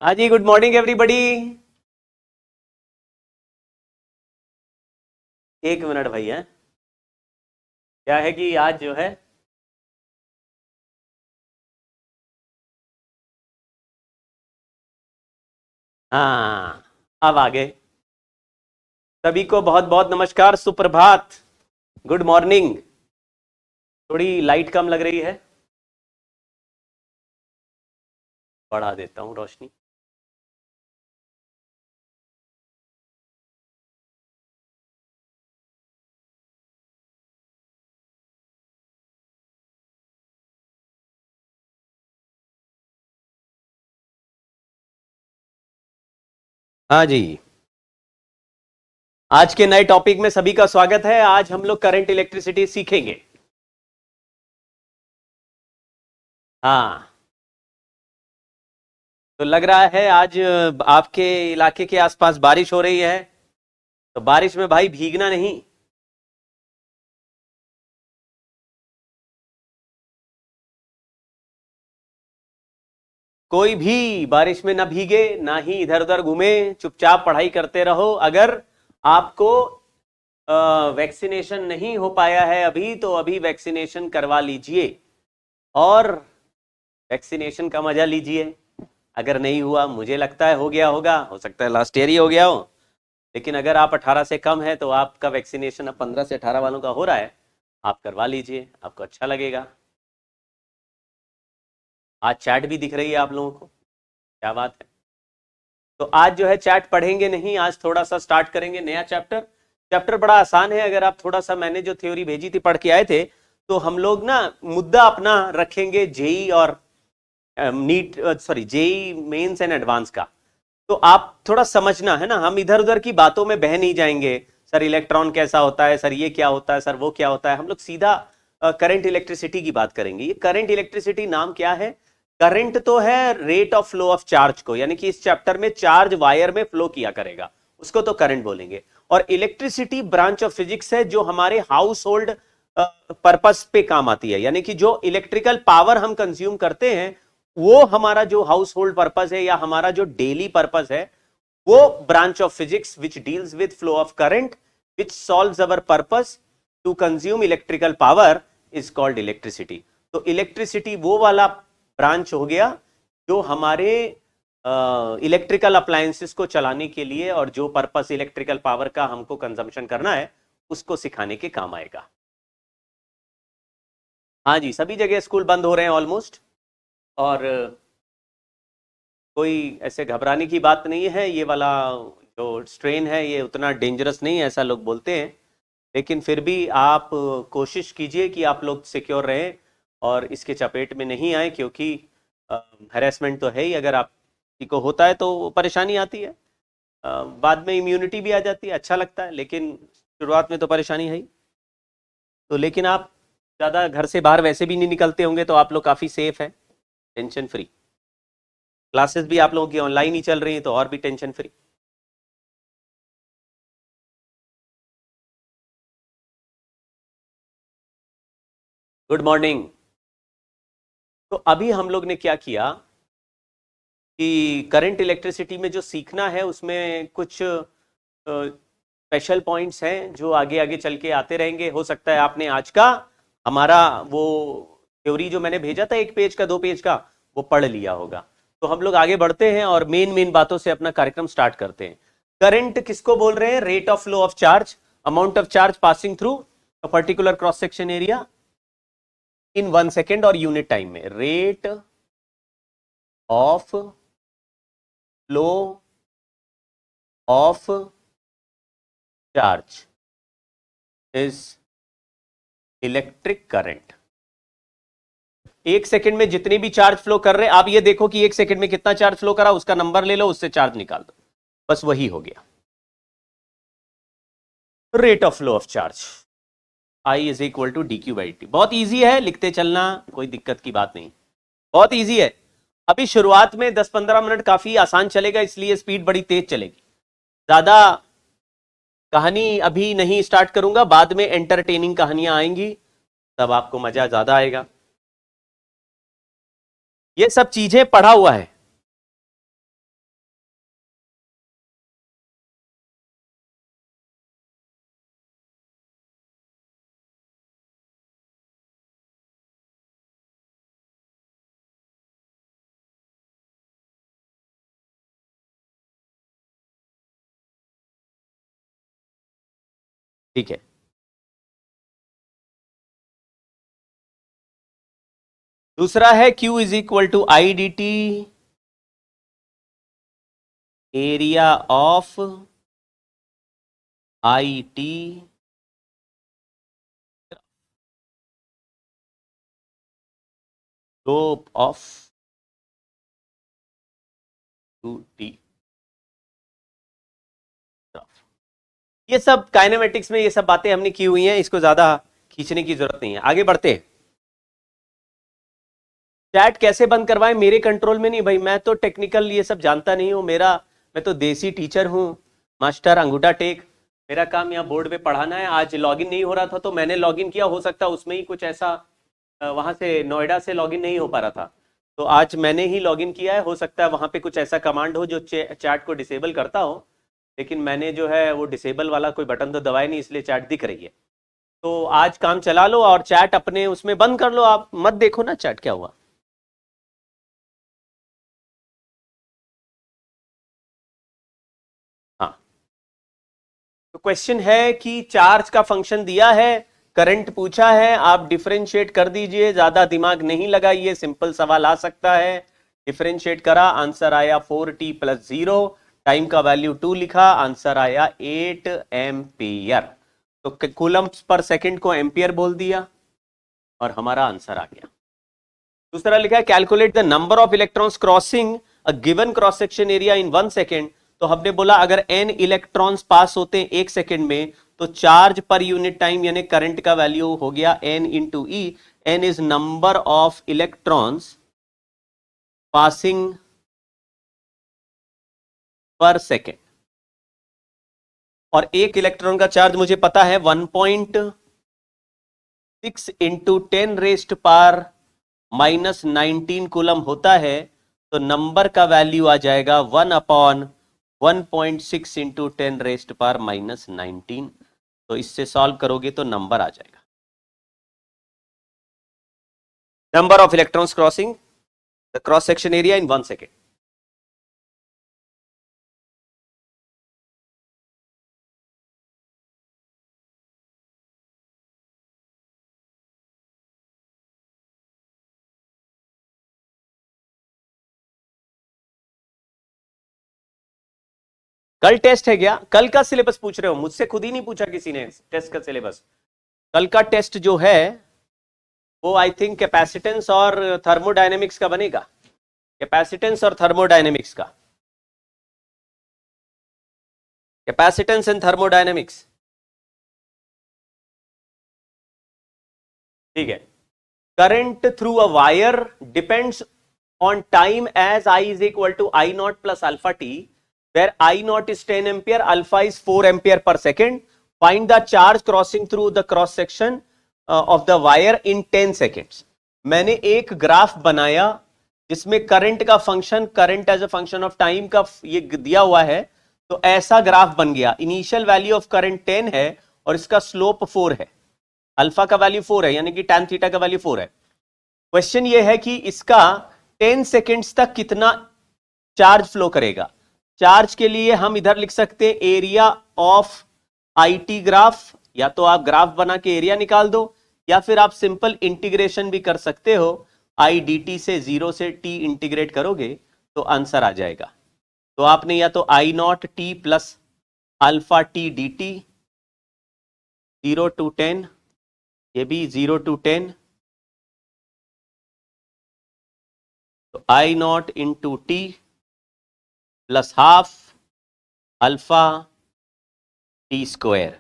हाँ जी, good morning everybody. एक minute भैया। क्या है कि आज जो है, हाँ, अब आ गए। सभी को बहुत बहुत नमस्कार, सुप्रभात, गुड मॉर्निंग। थोड़ी लाइट कम लग रही है, बढ़ा देता हूँ रोशनी। हाँ जी, आज के नए टॉपिक में सभी का स्वागत है। आज हम लोग करंट इलेक्ट्रिसिटी सीखेंगे। हाँ, तो लग रहा है आज आपके इलाके के आसपास बारिश हो रही है, तो बारिश में भाई भीगना नहीं। कोई भी बारिश में ना भीगे, ना ही इधर उधर घूमे, चुपचाप पढ़ाई करते रहो। अगर आपको वैक्सीनेशन नहीं हो पाया है अभी, तो अभी वैक्सीनेशन करवा लीजिए और वैक्सीनेशन का मजा लीजिए। अगर नहीं हुआ, मुझे लगता है हो गया होगा, हो सकता है लास्ट ईयर ही हो गया हो, लेकिन अगर आप 18 से कम है तो आपका वैक्सीनेशन अब 15 से 18 वालों का हो रहा है, आप करवा लीजिए, आपको अच्छा लगेगा। आज चैट भी दिख रही है आप लोगों को, क्या बात है। तो आज जो है चैट पढ़ेंगे नहीं, आज थोड़ा सा स्टार्ट करेंगे नया चैप्टर। चैप्टर बड़ा आसान है। अगर आप थोड़ा सा, मैंने जो थ्योरी भेजी थी पढ़ के आए थे, तो हम लोग ना मुद्दा अपना रखेंगे जेई और NEET, sorry, JEE mains and advance का। तो आप थोड़ा समझना है ना, हम इधर उधर की बातों में बह नहीं जाएंगे। सर इलेक्ट्रॉन कैसा होता है, सर ये क्या होता है, सर वो क्या होता है। हम लोग सीधा करंट इलेक्ट्रिसिटी की बात करेंगे। ये करंट इलेक्ट्रिसिटी नाम क्या है? करंट तो है rate of flow of charge को, यानी कि इस चैप्टर में चार्ज वायर में फ्लो किया करेगा, उसको तो करंट बोलेंगे। और इलेक्ट्रिसिटी ब्रांच ऑफ फिजिक्स है जो हमारे हाउस होल्ड पर्पस पे काम आती है, यानी कि जो इलेक्ट्रिकल पावर हम कंज्यूम करते हैं, वो हमारा जो हाउस होल्ड पर्पस है या हमारा जो डेली पर्पस है, वो branch of physics which deals with flow of current which solves our purpose to consume electrical power is called electricity. तो इलेक्ट्रिसिटी वो वाला ब्रांच हो गया जो हमारे इलेक्ट्रिकल अप्लायंसेस को चलाने के लिए और जो पर्पस इलेक्ट्रिकल पावर का हमको कंजम्पशन करना है, उसको सिखाने के काम आएगा। हाँ जी, सभी जगह स्कूल बंद हो रहे हैं ऑलमोस्ट, और कोई ऐसे घबराने की बात नहीं है। ये वाला जो स्ट्रेन है ये उतना डेंजरस नहीं है, ऐसा लोग बोलते हैं, लेकिन फिर भी आप कोशिश कीजिए कि आप लोग सिक्योर रहें और इसके चपेट में नहीं आए, क्योंकि हैरेसमेंट तो है ही। अगर आप किसी को होता है तो परेशानी आती है, बाद में इम्यूनिटी भी आ जाती है, अच्छा लगता है, लेकिन शुरुआत में तो परेशानी है ही। तो लेकिन आप ज़्यादा घर से बाहर वैसे भी नहीं निकलते होंगे, तो आप लोग काफ़ी सेफ हैं, टेंशन फ्री। क्लासेस भी आप लोगों की ऑनलाइन ही चल रही हैं, तो और भी टेंशन फ्री। Good morning. तो अभी हम लोग ने क्या किया कि करंट इलेक्ट्रिसिटी में जो सीखना है उसमें कुछ स्पेशल पॉइंट्स हैं जो आगे आगे चल के आते रहेंगे। हो सकता है आपने आज का हमारा वो थ्योरी जो मैंने भेजा था, 1 पेज का 2 पेज का, वो पढ़ लिया होगा। तो हम लोग आगे बढ़ते हैं और मेन मेन बातों से अपना कार्यक्रम स्टार्ट करते हैं। करंट किसको बोल रहे हैं? Rate of flow of charge, amount of charge passing through a particular cross section area in 1 second और यूनिट टाइम में। Rate of flow of charge is electric current. 1 second में जितने भी चार्ज फ्लो कर रहे हैं, आप ये देखो कि 1 सेकेंड में कितना चार्ज फ्लो करा, उसका नंबर ले लो, उससे चार्ज निकाल दो, बस वही हो गया rate of flow of charge. I is equal to D Q by T. बहुत ईजी है, लिखते चलना, कोई दिक्कत की बात नहीं, बहुत ईजी है। अभी शुरुआत में 10-15 मिनट काफी आसान चलेगा, इसलिए स्पीड बड़ी तेज चलेगी। ज्यादा कहानी अभी नहीं स्टार्ट करूंगा, बाद में एंटरटेनिंग कहानियां आएंगी, तब आपको मजा ज्यादा आएगा। ये सब चीजें पढ़ा हुआ है, ठीक है, दूसरा है Q is equal to I D T area of I T slope of two T. ये सब काइनेमेटिक्स में ये सब बातें हमने की हुई हैं, इसको ज्यादा खींचने की जरूरत नहीं है। आगे बढ़ते हैं। चैट कैसे बंद करवाएं, मेरे कंट्रोल में नहीं भाई, मैं तो टेक्निकल ये सब जानता नहीं हूँ। मैं तो देसी टीचर हूँ, मास्टर अंगूठा टेक। मेरा काम यहाँ बोर्ड पे पढ़ाना है। आज लॉगिन नहीं हो रहा था तो मैंने लॉगिन किया, हो सकता उसमें ही कुछ ऐसा वहां से नोएडा से लॉगिन नहीं हो पा रहा था, तो आज मैंने ही लॉगिन किया है। हो सकता है वहां पे कुछ ऐसा कमांड हो जो चैट को डिसेबल करता हो, लेकिन मैंने जो है वो डिसेबल वाला कोई बटन तो दबाया नहीं, इसलिए चैट दिख रही है। तो आज काम चला लो और चैट अपने उसमें बंद कर लो, आप मत देखो ना चैट क्या हुआ। हाँ, तो क्वेश्चन है कि चार्ज का फंक्शन दिया है, करंट पूछा है, आप डिफरेंशिएट कर दीजिए, ज्यादा दिमाग नहीं लगाइए, सिंपल सवाल आ सकता है। डिफरेंशिएट करा, आंसर आया 4t प्लस 0, टाइम का वैल्यू 2 लिखा, आंसर आया 8 एम्पियर। तो कूलम्स पर सेकंड को एम्पियर बोल दिया और हमारा आंसर आ गया। दूसरा लिखा है calculate the number of electrons crossing a given cross section area in 1 second. तो हमने बोला अगर n इलेक्ट्रॉन्स पास होते हैं 1 सेकेंड में तो चार्ज पर यूनिट टाइम यानी करंट का वैल्यू हो गया n into E. n is number of electrons passing पर सेकेंड, और एक इलेक्ट्रॉन का चार्ज मुझे पता है 1.6 into 10 rest power minus 19 coulomb होता है। तो नंबर का वैल्यू आ जाएगा 1/1.6 इंटू 10 रेस्ट पावर माइनस 19। तो इससे सॉल्व करोगे तो नंबर आ जाएगा, number of electrons crossing the cross section area in 1 second. कल टेस्ट है क्या? कल का सिलेबस पूछ रहे हो मुझसे? खुद ही नहीं पूछा किसी ने टेस्ट का सिलेबस। कल का टेस्ट जो है वो आई थिंक कैपेसिटेंस और थर्मोडायनेमिक्स का बनेगा। कैपेसिटेंस और थर्मोडायनेमिक्स का, कैपेसिटेंस एंड थर्मोडायनेमिक्स। ठीक है। Current through a wire depends on time as I is equal to I naught plus alpha T, where I naught is 10 ampere, alpha is 4 ampere per second. Find the charge crossing through the cross section of the wire in 10 seconds. मैंने एक graph बनाया जिसमें current का function, current as a function of time का ये दिया हुआ है। तो ऐसा ग्राफ बन गया। इनिशियल वैल्यू ऑफ करंट 10 है और इसका स्लोप 4 है, अल्फा का वैल्यू 4 है, यानी कि tan थीटा का वैल्यू 4 है। क्वेश्चन ये है कि इसका 10 सेकेंड्स तक कितना चार्ज फ्लो करेगा। चार्ज के लिए हम इधर लिख सकते हैं एरिया ऑफ आईटी ग्राफ, या तो आप ग्राफ बना के एरिया निकाल दो, या फिर आप सिंपल इंटीग्रेशन भी कर सकते हो। आई डी टी से 0 से t इंटीग्रेट करोगे तो आंसर आ जाएगा। तो आपने या तो I nought t plus alpha t d t 0 to 10, ये भी 0 to 10, तो I nought into t plus half alpha t square.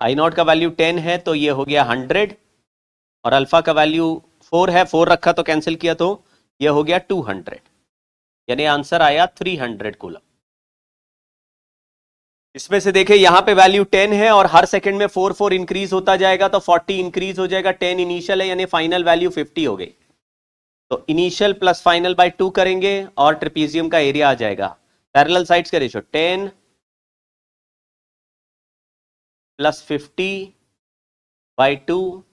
I nought का वैल्यू 10 है तो ये हो गया 100, और अल्फा का वैल्यू 4 है, 4 रखा तो कैंसिल किया तो ये हो गया 200, यानी आंसर आया 300 कूलम। इसमें से देखें यहां पे वैल्यू 10 है और हर सेकंड में 4 इंक्रीज होता जाएगा, तो 40 इंक्रीज हो जाएगा। 10 इनिशियल है यानी फाइनल वैल्यू 50 हो गई। तो इनिशियल प्लस फाइनल बाय 2 करेंगे और ट्रेपीजियम का एरिया आ जाएगा। पैरेलल साइड्स का रेशियो 10 प्लस 50 बाय 2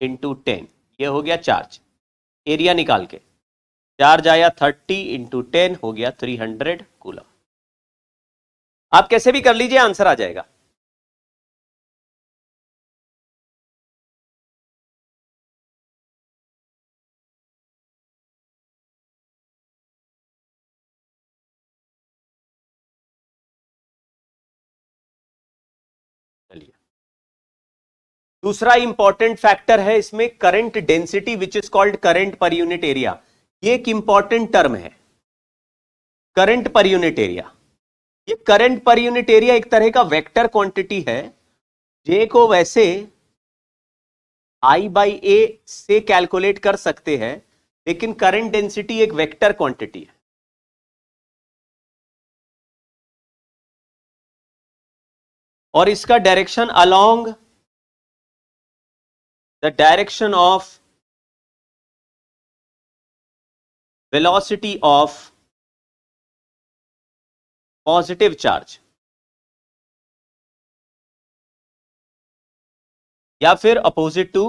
इंटू 10, ये हो गया चार्ज। एरिया निकाल के चार्ज आया 30 इंटू 10 हो गया 300 कूलम। आप कैसे भी कर लीजिए आंसर आ जाएगा। चलिए, दूसरा इंपॉर्टेंट फैक्टर है इसमें current density which is called current per unit area. ये एक इंपॉर्टेंट टर्म है, करंट पर यूनिट एरिया। ये करंट पर यूनिट एरिया एक तरह का वेक्टर क्वांटिटी है। जे को वैसे I बाई ए से कैलकुलेट कर सकते हैं, लेकिन करंट डेंसिटी एक वेक्टर क्वांटिटी है। और इसका direction along the direction of velocity of positive charge या फिर अपोजिट टू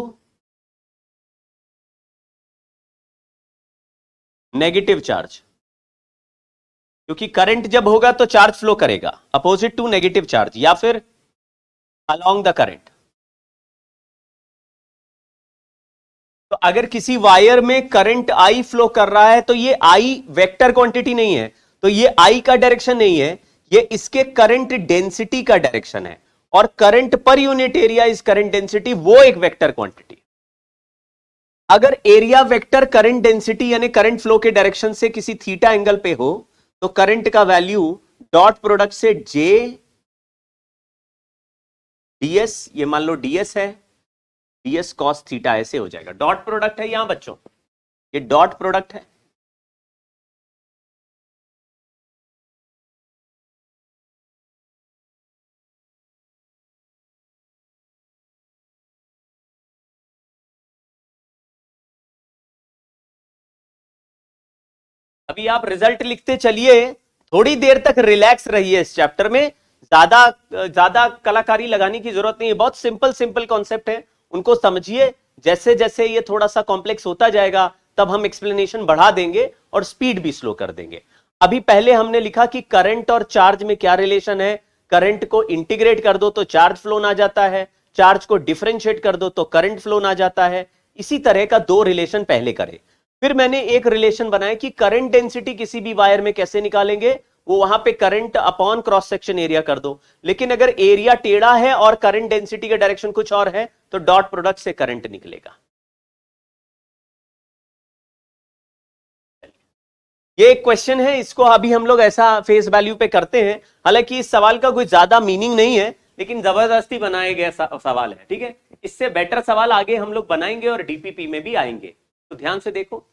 नेगेटिव चार्ज, क्योंकि करंट जब होगा तो चार्ज फ्लो करेगा, अपोजिट टू नेगेटिव चार्ज या फिर अलोंग द करंट। तो अगर किसी वायर में करंट आई फ्लो कर रहा है तो ये आई वेक्टर क्वांटिटी नहीं है, तो ये आई का डायरेक्शन नहीं है, ये इसके करंट डेंसिटी का डायरेक्शन है। और current per unit area is current density, वो एक वेक्टर क्वांटिटी। अगर एरिया वेक्टर करंट डेंसिटी यानी करंट फ्लो के डायरेक्शन से किसी थीटा एंगल पे हो तो करंट का वैल्यू डॉट प्रोडक्ट से जे डीएस, ये मान लो डीएस है, डीएस कॉस थीटा ऐसे हो जाएगा। डॉट प्रोडक्ट है यहां बच्चों, ये डॉट प्रोडक्ट है। अभी आप रिजल्ट लिखते चलिए, थोड़ी देर तक रिलैक्स रहिए। इस चैप्टर में ज्यादा कलाकारी लगाने की जरूरत नहीं है, बहुत सिंपल सिंपल कॉन्सेप्ट है, उनको समझिए। जैसे जैसे ये थोड़ा सा कॉम्प्लेक्स होता जाएगा तब हम एक्सप्लेनेशन बढ़ा देंगे और स्पीड भी स्लो कर देंगे। अभी पहले हमने लिखा कि करंट और चार्ज में क्या रिलेशन है। करंट को इंटीग्रेट कर दो तो चार्ज फ्लो ना जाता है, चार्ज को डिफरेंशिएट कर दो तो करंट फ्लो ना जाता है। इसी तरह का दो रिलेशन पहले करे। फिर मैंने एक रिलेशन बनाया कि करंट डेंसिटी किसी भी वायर में कैसे निकालेंगे, वो वहां पे current upon cross section area कर दो। लेकिन अगर एरिया टेढ़ा है और करंट डेंसिटी का डायरेक्शन कुछ और है तो डॉट प्रोडक्ट से करंट निकलेगा। ये एक क्वेश्चन है, इसको अभी हम लोग ऐसा फेस वैल्यू पे करते हैं। हालांकि इस सवाल का कोई ज्यादा मीनिंग नहीं है, लेकिन जबरदस्ती बनाया गया सवाल है, ठीक है। इससे बेटर सवाल आगे हम लोग बनाएंगे और डीपीपी में भी आएंगे। तो ध्यान से देखो,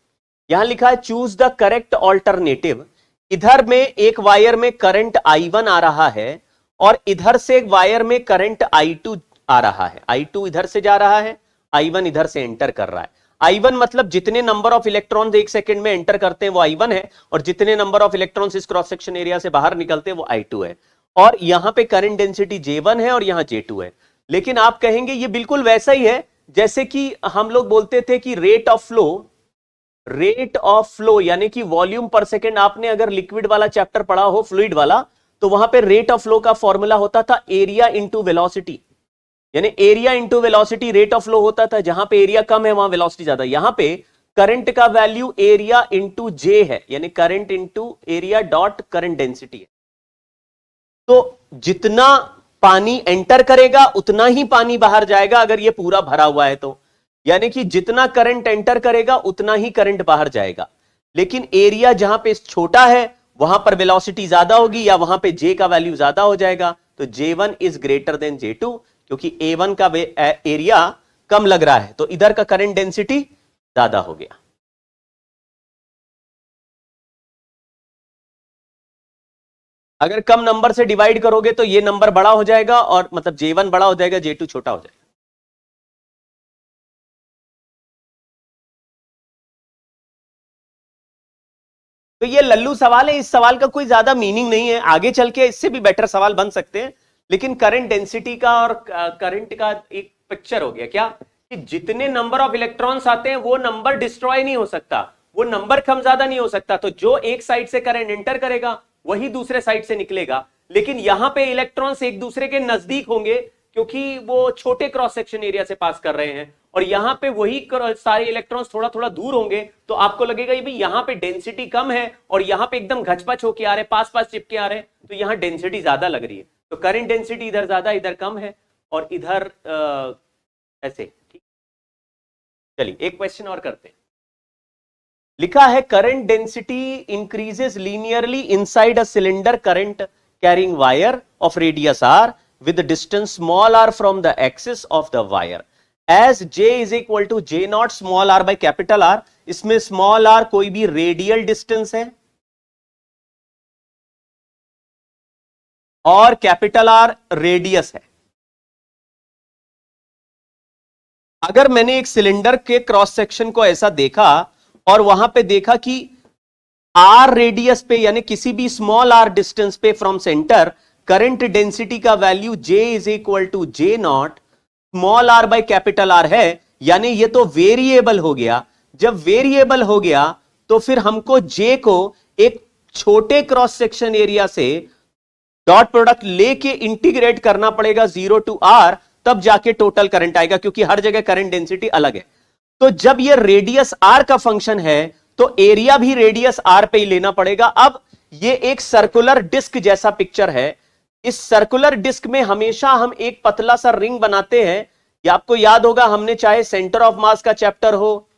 यहां लिखा है चूज द करेक्ट ऑल्टरनेटिव। इधर में एक वायर में करंट I1 आ रहा है और इधर से एक वायर में करंट I2 आ रहा है। I2 इधर से जा रहा है, I1 इधर से एंटर कर रहा है। I1 मतलब जितने नंबर ऑफ इलेक्ट्रॉन्स एक सेकंड में एंटर करते हैं वो I1 है, और जितने नंबर ऑफ इलेक्ट्रॉन्स इस क्रॉस सेक्शन एरिया से बाहर निकलते हैं वो I2 है। और यहां पे करंट डेंसिटी J1 है और यहां J2 है। लेकिन आप कहेंगे ये बिल्कुल वैसा ही है जैसे कि हम लोग बोलते थे कि रेट ऑफ फ्लो यानी कि वॉल्यूम पर सेकेंड। आपने अगर लिक्विड वाला चैप्टर पढ़ा हो, फ्लूइड वाला, तो वहां पे रेट ऑफ फ्लो का फॉर्मूला होता था एरिया इंटू वेलोसिटी, यानी area into velocity rate of flow होता था। जहां पे एरिया कम है वहां वेलोसिटी ज्यादा। यहां पे करंट का वैल्यू एरिया इंटू जे है, यानी current into area dot current density है। तो जितना पानी एंटर करेगा उतना ही पानी बाहर जाएगा अगर ये पूरा भरा हुआ है तो, यानी कि जितना करंट एंटर करेगा उतना ही करंट बाहर जाएगा। लेकिन एरिया जहां पे छोटा है वहां पर वेलोसिटी ज्यादा होगी या वहां पे जे का वैल्यू ज्यादा हो जाएगा। तो J1 is greater than J2, क्योंकि A1 का एरिया कम लग रहा है तो इधर का करंट डेंसिटी ज्यादा हो गया। अगर कम नंबर से डिवाइड करोगे तो ये नंबर बड़ा हो जाएगा, और मतलब J1 बड़ा हो जाएगा, J2 छोटा हो जाएगा। तो ये लल्लू सवाल है, इस सवाल का कोई ज्यादा मीनिंग नहीं है। आगे चल के इससे भी बेटर सवाल बन सकते हैं, लेकिन करंट डेंसिटी का और करंट का एक पिक्चर हो गया क्या कि जितने नंबर ऑफ इलेक्ट्रॉन्स आते हैं वो नंबर डिस्ट्रॉय नहीं हो सकता, वो नंबर कम ज्यादा नहीं हो सकता। तो जो एक साइड से करंट एंटर करेगा वही दूसरे साइड से निकलेगा। लेकिन यहां पे इलेक्ट्रॉन्स एक दूसरे के नजदीक होंगे क्योंकि वो छोटे क्रॉस सेक्शन एरिया से पास कर रहे हैं, और यहां पे वही सारे इलेक्ट्रॉन्स थोड़ा थोड़ा दूर होंगे। तो आपको लगेगा ये यहां पे डेंसिटी कम है और यहां पे एकदम घचपच होके आ रहे, पास पास चिपके आ रहे हैं, तो यहां डेंसिटी ज्यादा लग रही है। तो करंट डेंसिटी इधर ज्यादा इधर कम है, और इधर ऐसे, ठीक। चलिए एक क्वेश्चन और करते हैं। लिखा है current density increases linearly inside a cylinder current carrying wire of radius R with distance small R from the axis of the wire as J is equal to J naught small R by capital R. इसमें small R कोई भी radial distance है और capital R radius है। अगर मैंने एक cylinder के क्रॉस सेक्शन को ऐसा देखा और वहां पे देखा कि आर रेडियस पे यानी किसी भी स्मॉल आर डिस्टेंस पे फ्रॉम सेंटर करंट डेंसिटी का value J is equal to J naught small R by capital R है, यानी ये तो वेरिएबल हो गया। जब वेरिएबल हो गया तो फिर हमको J को एक छोटे क्रॉस सेक्शन एरिया से डॉट प्रोडक्ट लेके इंटीग्रेट करना पड़ेगा 0 टू R, तब जाके टोटल करंट आएगा, क्योंकि हर जगह करंट डेंसिटी अलग है। तो जब ये रेडियस R का फंक्शन है तो एरिया भी रेडियस R पे ही लेना पड़ेगा। अब ये एक सर्कुलर डिस्क जैसा पिक्चर है। इस सर्कुलर डिस्क में हमेशा हम एक पतला सा रिंग बनाते हैं। ये आपको याद होगा, हमने चाहे सेंटर ऑफ मास का चैप्टर हो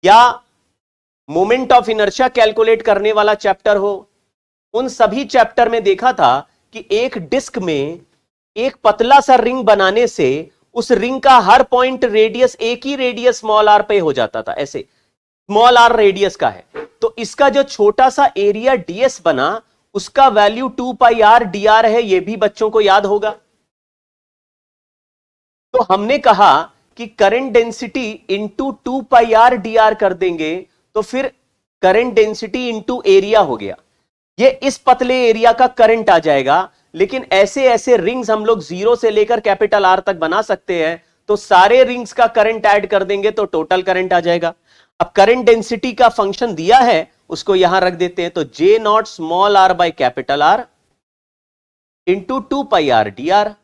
या मोमेंट ऑफ इनर्शिया कैलकुलेट करने वाला चैप्टर हो, उन सभी चैप्टर में देखा था कि एक डिस्क में एक पतला सा रिंग बनाने से उस रिंग का हर पॉइंट रेडियस एक ही रेडियस स्मॉल आर पे हो जाता था। ऐसे स्मॉल आर रेडियस का है, तो इसका जो छोटा सा एरिया ds बना उसका वैल्यू 2 पाई r dr है। यह भी बच्चों को याद होगा। तो हमने कहा कि current density into 2 pi r dr कर देंगे तो फिर करंट डेंसिटी इंटू एरिया हो गया। ये इस पतले एरिया का करंट आ जाएगा। लेकिन ऐसे ऐसे रिंग्स हम लोग 0 से लेकर कैपिटल R तक बना सकते हैं, तो सारे रिंग्स का करंट ऐड कर देंगे तो टोटल करंट आ जाएगा। अब करंट डेंसिटी का फंक्शन दिया है, उसको यहां रख देते हैं। तो J naught small r by capital R into 2 pi r dr,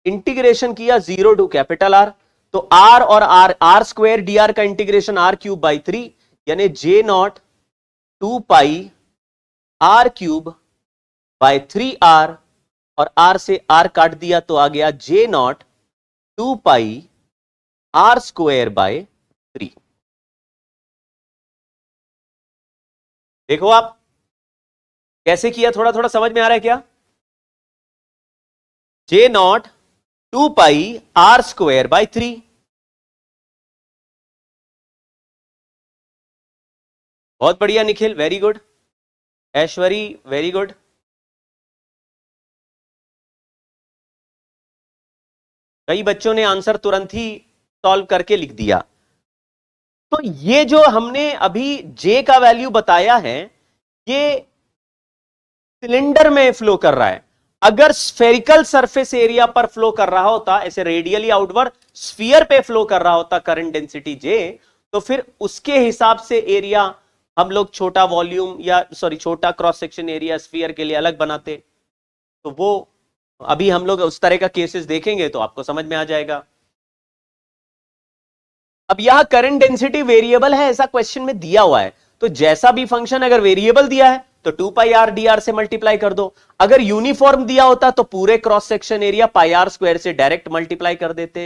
integration किया 0 टू कैपिटल R, तो R और R स्क्वायर dr का इंटीग्रेशन R क्यूब बाई 3, यानी J nought 2 pi R cube by 3R, और R से R काट दिया तो आ गया J nought 2 pi R square by 3। देखो आप कैसे किया, थोड़ा थोड़ा समझ में आ रहा है क्या? J nought 2 pi R square by 3। बहुत बढ़िया Nikhil, very good. Aishwari very good. कई बच्चों ने आंसर तुरंत ही सॉल्व करके लिख दिया। तो ये जो हमने अभी J का वैल्यू बताया है, ये सिलेंडर में फ्लो कर रहा है। अगर स्फेरिकल सरफेस एरिया पर फ्लो कर रहा होता, ऐसे रेडियली आउटवर्ड स्फीयर पे फ्लो कर रहा होता करंट डेंसिटी J, तो फिर उसके हिसाब से एरिया हम लोग छोटा वॉल्यूम या छोटा क्रॉस सेक्शन एरिया स्फीयर के लिए अलग बनाते। तो वो अभी हम लोग उस तरह का केसेस देखेंगे तो आपको समझ में आ जाएगा। अब यहां करंट डेंसिटी वेरिएबल है ऐसा क्वेश्चन में दिया हुआ है, तो जैसा भी फंक्शन अगर वेरिएबल दिया है तो 2 पाई r dr से मल्टीप्लाई कर दो। अगर यूनिफॉर्म दिया होता तो पूरे cross section area pi r square से डायरेक्ट मल्टीप्लाई कर देते।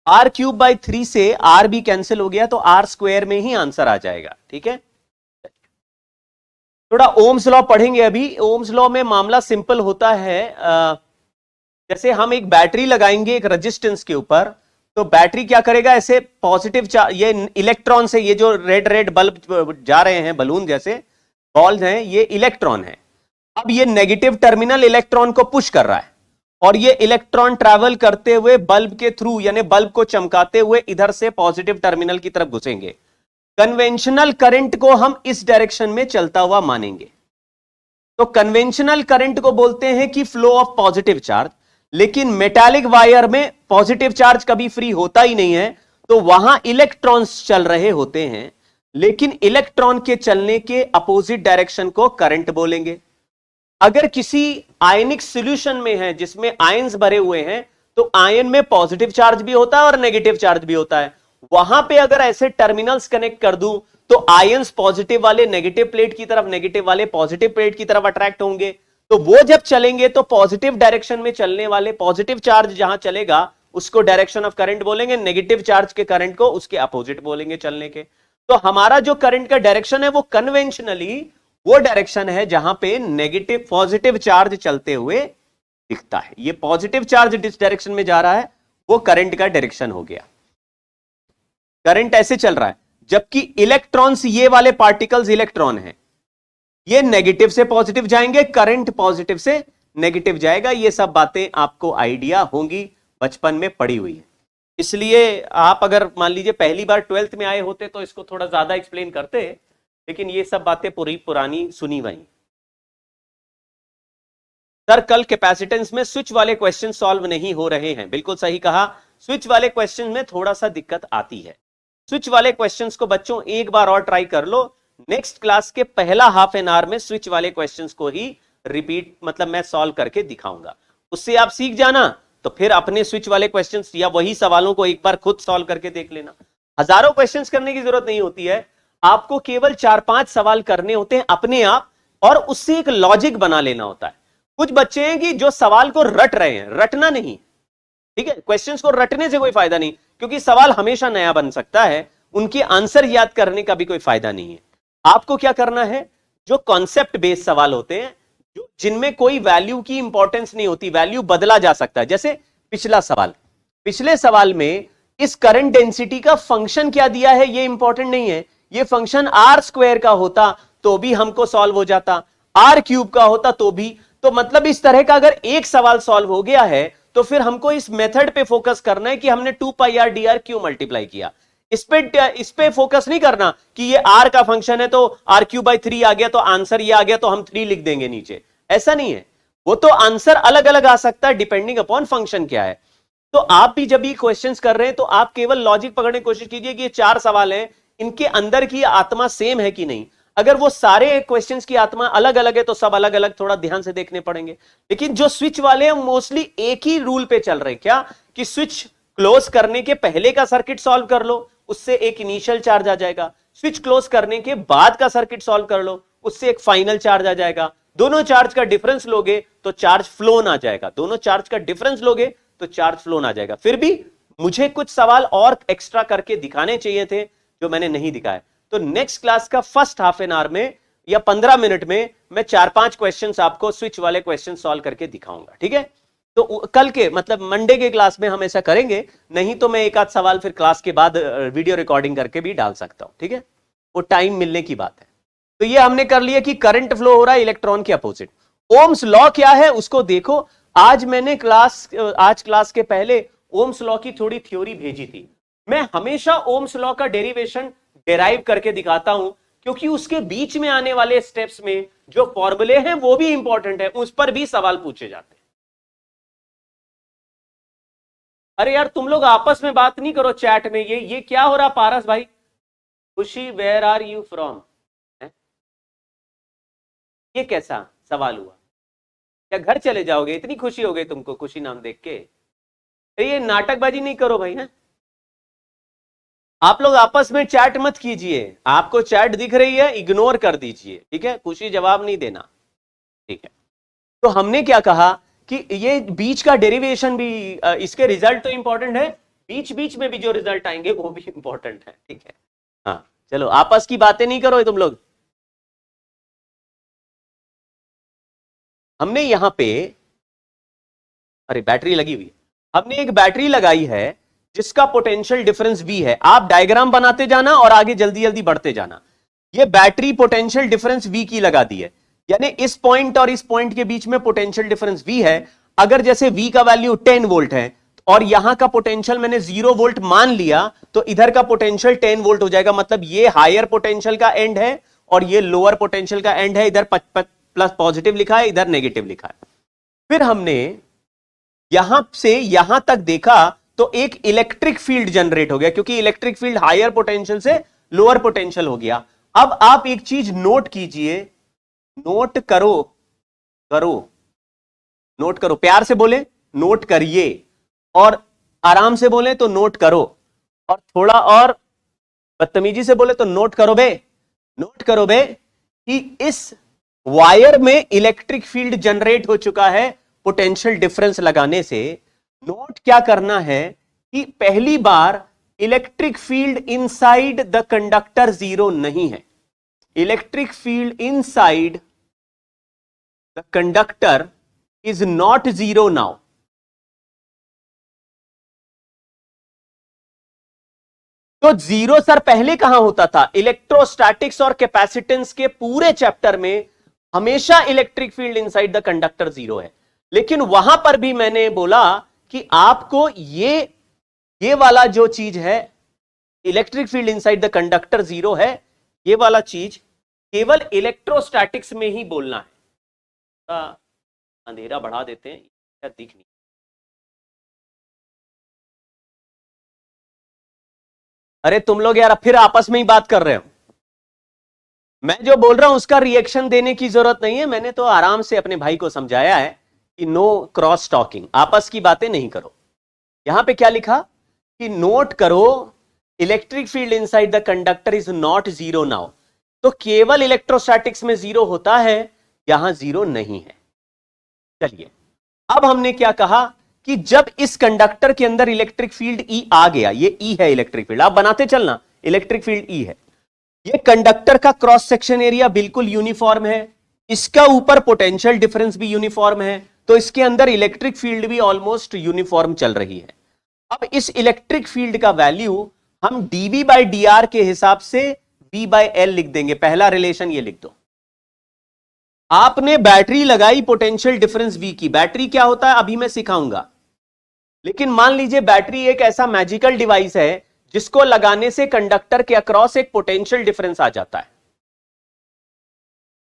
r क्यूब बाई 3 से r भी कैंसिल हो गया तो r स्क्वायर में ही आंसर आ जाएगा। ठीक है, थोड़ा ओम्स लॉ पढ़ेंगे अभी। ओम्स लॉ में मामला सिंपल होता है। जैसे हम एक बैटरी लगाएंगे एक रेजिस्टेंस के ऊपर, तो बैटरी क्या करेगा, ऐसे पॉजिटिव चार्ज, ये इलेक्ट्रॉन से, ये जो रेड रेड बल्ब जा रहे हैं, बलून जैसे बॉल्स हैं, ये इलेक्ट्रॉन है। अब ये नेगेटिव टर्मिनल इलेक्ट्रॉन को पुश कर रहा है और ये इलेक्ट्रॉन ट्रैवल करते हुए बल्ब के थ्रू, यानी बल्ब को चमकाते हुए इधर से पॉजिटिव टर्मिनल की तरफ घुसेंगे। कन्वेंशनल करंट को हम इस डायरेक्शन में चलता हुआ मानेंगे। तो कन्वेंशनल करंट को बोलते हैं कि फ्लो ऑफ पॉजिटिव चार्ज। लेकिन मेटालिक वायर में पॉजिटिव चार्ज कभी फ्री होता ही नहीं है, तो वहां इलेक्ट्रॉन्स चल रहे होते हैं। लेकिन इलेक्ट्रॉन के चलने के अपोजिट डायरेक्शन को करंट बोलेंगे। अगर किसी आयनिक सॉल्यूशन में है जिसमें आयंस भरे हुए हैं, तो आयन में पॉजिटिव चार्ज भी होता है और नेगेटिव चार्ज भी होता है। वहां पे अगर ऐसे टर्मिनल्स कनेक्ट कर दूं तो आयंस पॉजिटिव वाले नेगेटिव प्लेट की तरफ, नेगेटिव वाले पॉजिटिव प्लेट की तरफ अट्रैक्ट होंगे। तो वो जब चलेंगे तो पॉजिटिव डायरेक्शन में चलने वाले पॉजिटिव चार्ज जहां चलेगा उसको डायरेक्शन ऑफ करंट बोलेंगे, नेगेटिव चार्ज के करंट को उसके अपोजिट बोलेंगे चलने के। तो हमारा जो करंट का डायरेक्शन है वो कन्वेंशनली वो डायरेक्शन है जहां पे नेगेटिव पॉजिटिव चार्ज चलते हुए दिखता है। ये पॉजिटिव चार्ज जिस डायरेक्शन में जा रहा है वो करंट का डायरेक्शन हो गया। करंट ऐसे चल रहा है, जबकि इलेक्ट्रॉन्स, ये वाले पार्टिकल्स इलेक्ट्रॉन हैं, ये नेगेटिव से पॉजिटिव जाएंगे, करंट पॉजिटिव से नेगेटिव जाएगा। ये सब बातें आपको आइडिया होंगी, बचपन में पढ़ी हुई है। इसलिए आप अगर मान लीजिए पहली बार 12th में आए होते तो इसको थोड़ा ज्यादा एक्सप्लेन करते, लेकिन ये सब बातें पूरी पुरानी सुनी हुई। सर कल कैपेसिटेंस में स्विच वाले क्वेश्चन सॉल्व नहीं हो रहे हैं। बिल्कुल सही कहा, स्विच वाले क्वेश्चन में थोड़ा सा दिक्कत आती है। स्विच वाले क्वेश्चंस को बच्चों एक बार और ट्राई कर लो। नेक्स्ट क्लास के पहला हाफ एन आवर में स्विच वाले क्वेश्चंस को ही रिपीट, मतलब मैं सॉल्व करके दिखाऊंगा। उससे आप सीख जाना, तो फिर अपने स्विच वाले क्वेश्चंस या वही सवालों को एक बार खुद सॉल्व करके देख लेना। हजारों क्वेश्चंस करने की जरूरत नहीं होती है, आपको केवल 4-5 सवाल करने होते हैं अपने आप, और उससे एक लॉजिक बना लेना होता है। कुछ बच्चे हैं कि जो सवाल को रट रहे हैं, रटना नहीं, ठीक है। क्वेश्चंस को रटने से कोई फायदा नहीं, क्योंकि सवाल हमेशा नया बन सकता है, उनके आंसर याद करने का भी कोई फायदा नहीं है। आपको क्या करना है, जो कॉन्सेप्ट बेस्ड सवाल होते हैं, जो जिनमें कोई वैल्यू की इंपॉर्टेंस नहीं होती, वैल्यू बदला जा सकता है। जैसे पिछला सवाल, पिछले सवाल में इस करंट डेंसिटी का फंक्शन क्या दिया है ये इंपॉर्टेंट नहीं है, ये फंक्शन आर स्क्वायर का होता तो भी हमको सॉल्व हो जाता, आर क्यूब का होता तो भी। तो मतलब इस तरह का अगर एक सवाल सॉल्व हो गया है तो फिर हमको इस मेथड पे फोकस करना है कि हमने 2πr dr क्यों मल्टीप्लाई किया। इस पे फोकस नहीं करना कि ये r का फंक्शन है तो r³ 3 आ गया तो आंसर ये आ गया तो हम 3 लिख देंगे नीचे, ऐसा नहीं है। वो तो आंसर अलग अलग आ सकता है डिपेंडिंग अपॉन फंक्शन क्या है। तो आप भी जब ये क्वेश्चंस कर रहे हैं तो आप केवल लॉजिक पकड़ने की कोशिश कीजिए कि ये 4 सवाल हैं, इनके अंदर की आत्मा सेम है कि नहीं। अगर वो सारे क्वेश्चंस की आत्मा अलग अलग है तो सब अलग अलग थोड़ा ध्यान से देखने पड़ेंगे। लेकिन जो स्विच वाले हैं मोस्टली एक ही रूल पे चल रहे हैं, क्या कि स्विच क्लोज करने के पहले का सर्किट सॉल्व कर लो, उससे एक इनिशियल चार्ज आ जाएगा। स्विच क्लोज करने के बाद का सर्किट सॉल्व कर लो, उससे एक फाइनल चार्ज आ जाएगा। दोनों चार्ज का डिफरेंस लोगे तो चार्ज फ्लोन आ जाएगा, दोनों चार्ज का डिफरेंस लोगे तो चार्ज फ्लोन आ जाएगा। फिर भी मुझे कुछ सवाल और एक्स्ट्रा करके दिखाने चाहिए थे जो मैंने नहीं दिखाए। तो नेक्स्ट क्लास का फर्स्ट हाफ एन आवर में या 15 मिनट में मैं 4-5 क्वेश्चंस आपको स्विच वाले क्वेश्चन सॉल्व करके दिखाऊंगा, ठीक है। तो कल के मतलब मंडे के क्लास में हम ऐसा करेंगे, नहीं तो मैं एक आध सवाल फिर क्लास के बाद वीडियो रिकॉर्डिंग करके भी डाल सकता हूं, ठीक है। वो टाइम मिलने की बात है। तो ये हमने कर लिया कि करंट फ्लो हो रहा है इलेक्ट्रॉन के अपोजिट। ओम्स लॉ क्या है उसको देखो। आज मैंने आज क्लास के पहले ओम्स लॉ की थोड़ी थ्योरी भेजी थी। मैं हमेशा ओम्स लॉ का डेरिवेशन डेराइव करके दिखाता हूं, क्योंकि उसके बीच में आने वाले स्टेप्स में जो फॉर्मूले हैं वो भी इंपॉर्टेंट है, उस पर भी सवाल पूछे जाते हैं। अरे यार तुम लोग आपस में बात नहीं करो चैट में, ये क्या हो रहा पारस भाई? खुशी वेयर आर यू फ्रॉम, ये कैसा सवाल हुआ? क्या घर चले जाओगे? इतनी खुशी हो गई तुमको खुशी नाम देख के? ये नाटकबाजी नहीं करो भाई, है आप लोग आपस में चैट मत कीजिए। आपको चैट दिख रही है इग्नोर कर दीजिए, ठीक है। खुशी जवाब नहीं देना, ठीक है। तो हमने क्या कहा कि ये बीच का डेरिवेशन भी, इसके रिजल्ट तो इंपॉर्टेंट है, बीच बीच में भी जो रिजल्ट आएंगे वो भी इंपॉर्टेंट है, ठीक है। हाँ चलो आपस की बातें नहीं करो तुम लोग। हमने यहां पे, अरे बैटरी लगी हुई है, हमने एक बैटरी लगाई है जिसका पोटेंशियल डिफरेंस V है। आप डायग्राम बनाते जाना और आगे जल्दी जल्दी बढ़ते जाना। ये बैटरी पोटेंशियल डिफरेंस V की लगा दी है, यानी इस पॉइंट और इस पॉइंट के बीच में पोटेंशियल डिफरेंस V है। अगर जैसे V का वैल्यू 10 वोल्ट है और यहां का पोटेंशियल मैंने 0 वोल्ट मान लिया, तो इधर का पोटेंशियल 10 वोल्ट हो जाएगा। मतलब ये हायर पोटेंशियल का एंड है और ये लोअर पोटेंशियल का एंड है। इधर प्लस पॉजिटिव लिखा है, इधर नेगेटिव लिखा है। फिर हमने यहां से यहां तक देखा तो एक इलेक्ट्रिक फील्ड जनरेट हो गया, क्योंकि इलेक्ट्रिक फील्ड हायर पोटेंशियल से लोअर पोटेंशियल हो गया। अब आप एक चीज नोट कीजिए, नोट करो, प्यार से बोले नोट करिए, और आराम से बोले तो नोट करो, और थोड़ा और बदतमीजी से बोले तो नोट करो बे कि इस वायर में इलेक्ट्रिक फील्ड जनरेट हो चुका है पोटेंशियल डिफरेंस लगाने से। नोट क्या करना है कि पहली बार electric field inside the conductor zero नहीं है। Electric field inside the conductor is not zero now. तो जीरो सर पहले कहां होता था? इलेक्ट्रोस्टैटिक्स और कैपेसिटेंस के पूरे चैप्टर में हमेशा electric field inside the conductor zero है, लेकिन वहां पर भी मैंने बोला कि आपको ये वाला जो चीज है electric field inside the conductor zero है, ये वाला चीज केवल इलेक्ट्रोस्टैटिक्स में ही बोलना है। अंधेरा बढ़ा देते हैं, क्या दिख नहीं। अरे तुम लोग यार फिर आपस में ही बात कर रहे हो। मैं जो बोल रहा हूं उसका रिएक्शन देने की जरूरत नहीं है। मैंने तो आराम से अपने भाई को समझाया है कि नो क्रॉस टॉकिंग, आपस की बातें नहीं करो। यहां पे क्या लिखा कि नोट करो electric field inside the conductor is not zero now. तो केवल इलेक्ट्रोस्टैटिक्स में जीरो होता है, यहां जीरो नहीं है। चलिए अब हमने क्या कहा कि जब इस कंडक्टर के अंदर इलेक्ट्रिक फील्ड ई आ गया, ये ई है इलेक्ट्रिक फील्ड, आप बनाते चलना, इलेक्ट्रिक फील्ड ई है। ये कंडक्टर का क्रॉस सेक्शन एरिया बिल्कुल यूनिफॉर्म है, इसका ऊपर पोटेंशियल डिफरेंस भी यूनिफॉर्म है, तो इसके अंदर इलेक्ट्रिक फील्ड भी ऑलमोस्ट यूनिफॉर्म चल रही है। अब इस इलेक्ट्रिक फील्ड का वैल्यू हम dv बाई डी आर के हिसाब से v बाई एल लिख देंगे। पहला रिलेशन ये लिख दो। आपने बैटरी लगाई पोटेंशियल डिफरेंस v की, बैटरी क्या होता है अभी मैं सिखाऊंगा, लेकिन मान लीजिए बैटरी एक ऐसा मैजिकल डिवाइस है जिसको लगाने से कंडक्टर के अक्रॉस एक पोटेंशियल डिफरेंस आ जाता है।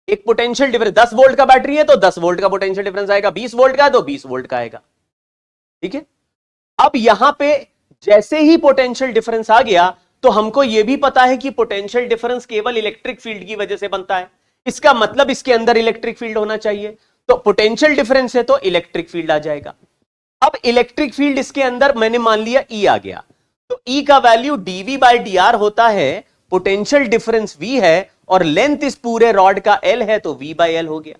एक पोटेंशियल डिफरेंस 10 वोल्ट का बैटरी है तो 10 वोल्ट का पोटेंशियल डिफरेंस आएगा, 20 वोल्ट का है तो 20 वोल्ट का आएगा। ठीक है, अब यहां पे जैसे ही पोटेंशियल डिफरेंस आ गया तो हमको यह भी पता है कि पोटेंशियल डिफरेंस केवल इलेक्ट्रिक फील्ड की वजह से बनता है। इसका मतलब इसके अंदर इलेक्ट्रिक फील्ड होना चाहिए, तो पोटेंशियल डिफरेंस है तो इलेक्ट्रिक फील्ड आ जाएगा। अब इलेक्ट्रिक फील्ड इसके अंदर मैंने मान लिया ई आ गया, तो ई का value dv by D R होता है, पोटेंशियल डिफरेंस v है और लेंथ इस पूरे रॉड का l है, तो v बाई एल हो गया।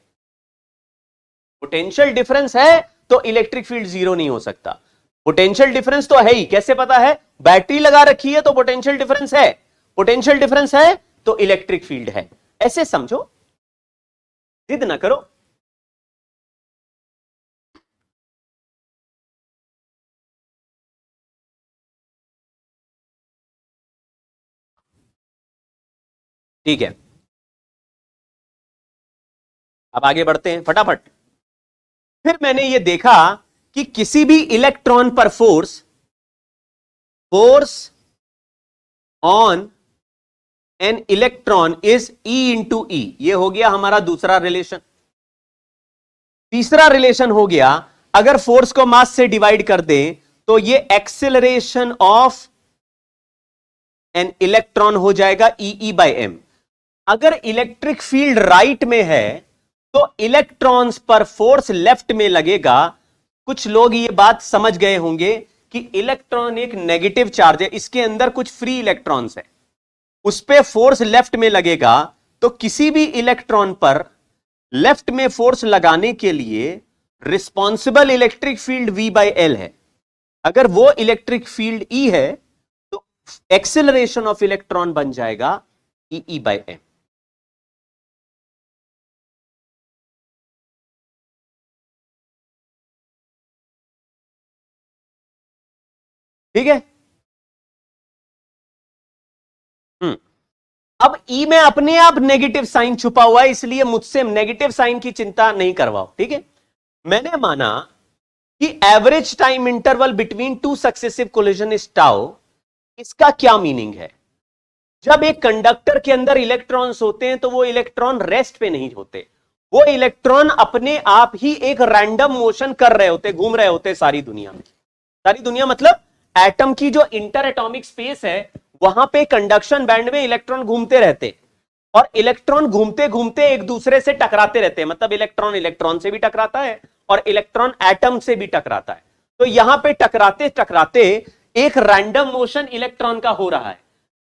पोटेंशियल डिफरेंस है तो इलेक्ट्रिक फील्ड जीरो नहीं हो सकता। पोटेंशियल डिफरेंस तो है ही, कैसे पता है? बैटरी लगा रखी है तो पोटेंशियल डिफरेंस है, पोटेंशियल डिफरेंस है तो इलेक्ट्रिक फील्ड है। ऐसे समझो, जिद ना करो। ठीक है, अब आगे बढ़ते हैं फटाफट। फिर मैंने यह देखा कि किसी भी इलेक्ट्रॉन पर force on an electron is E into e. यह हो गया हमारा दूसरा रिलेशन। तीसरा रिलेशन हो गया, अगर फोर्स को मास से डिवाइड कर दें तो यह एक्सेलरेशन ऑफ एन इलेक्ट्रॉन हो जाएगा ई बाई एम। अगर इलेक्ट्रिक फील्ड राइट में है तो इलेक्ट्रॉन्स पर फोर्स लेफ्ट में लगेगा। कुछ लोग ये बात समझ गए होंगे कि इलेक्ट्रॉन एक नेगेटिव चार्ज है, इसके अंदर कुछ फ्री इलेक्ट्रॉन्स है, उस पे फोर्स लेफ्ट में लगेगा। तो किसी भी इलेक्ट्रॉन पर लेफ्ट में फोर्स लगाने के लिए responsible electric field v by L है। अगर वो इलेक्ट्रिक फील्ड E है तो एक्सेलरेशन ऑफ इलेक्ट्रॉन बन जाएगा ई बाई एम। ठीक है, अब ई में अपने आप नेगेटिव साइन छुपा हुआ है, इसलिए मुझसे नेगेटिव साइन की चिंता नहीं करवाओ। ठीक है, मैंने माना कि average time interval between two successive collision is tau. इसका क्या मीनिंग है? जब एक कंडक्टर के अंदर इलेक्ट्रॉन्स होते हैं तो वो इलेक्ट्रॉन रेस्ट पे नहीं होते, वो इलेक्ट्रॉन अपने आप ही एक रैंडम मोशन कर रहे होते, घूम रहे होते सारी दुनिया में। सारी दुनिया मतलब एटम की जो इंटर एटॉमिक स्पेस है वहां पे कंडक्शन बैंड में इलेक्ट्रॉन घूमते रहते, और इलेक्ट्रॉन घूमते घूमते एक दूसरे से टकराते रहते हैं। मतलब इलेक्ट्रॉन इलेक्ट्रॉन से भी टकराता है और इलेक्ट्रॉन एटम से भी टकराता है। तो यहां पे टकराते टकराते एक रैंडम मोशन इलेक्ट्रॉन का हो रहा है।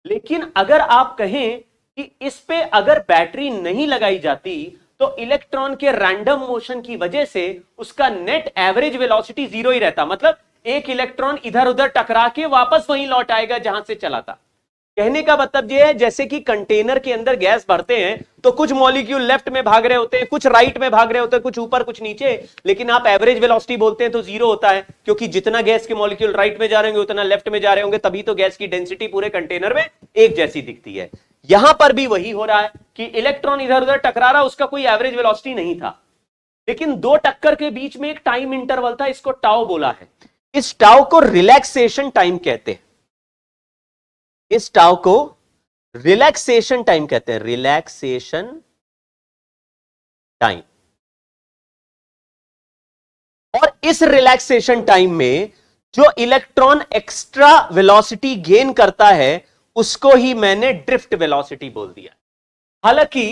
लेकिन अगर आप कहें कि इस पे अगर बैटरी नहीं लगाई जाती तो इलेक्ट्रॉन के रैंडम मोशन की वजह से उसका नेट एवरेज वेलोसिटी 0 ही रहता, मतलब एक इलेक्ट्रॉन इधर उधर टकरा के वापस वहीं लौट आएगा जहां से चला था। कहने का मतलब यह है जैसे कि कंटेनर के अंदर गैस भरते हैं तो कुछ मॉलिक्यूल लेफ्ट में भाग रहे होते हैं, कुछ राइट में भाग रहे होते हैं, कुछ ऊपर कुछ नीचे, लेकिन आप एवरेज वेलोसिटी बोलते हैं तो 0 होता है, क्योंकि जितना गैस के मॉलिक्यूल राइट में जा रहे होंगे उतना लेफ्ट में जा रहे होंगे, तभी तो गैस की डेंसिटी पूरे कंटेनर में एक जैसी दिखती है। यहां पर भी वही हो रहा है कि इलेक्ट्रॉन इधर उधर टकरा रहा, उसका कोई एवरेज वेलोसिटी नहीं था, लेकिन दो टक्कर के बीच में एक टाइम इंटरवल था, इसको टाउ बोला है। इस टाउ को रिलैक्सेशन टाइम कहते हैं, इस टाउ को रिलैक्सेशन टाइम कहते हैं, रिलैक्सेशन टाइम। और इस रिलैक्सेशन टाइम में जो इलेक्ट्रॉन एक्स्ट्रा वेलोसिटी गेन करता है उसको ही मैंने ड्रिफ्ट वेलोसिटी बोल दिया। हालांकि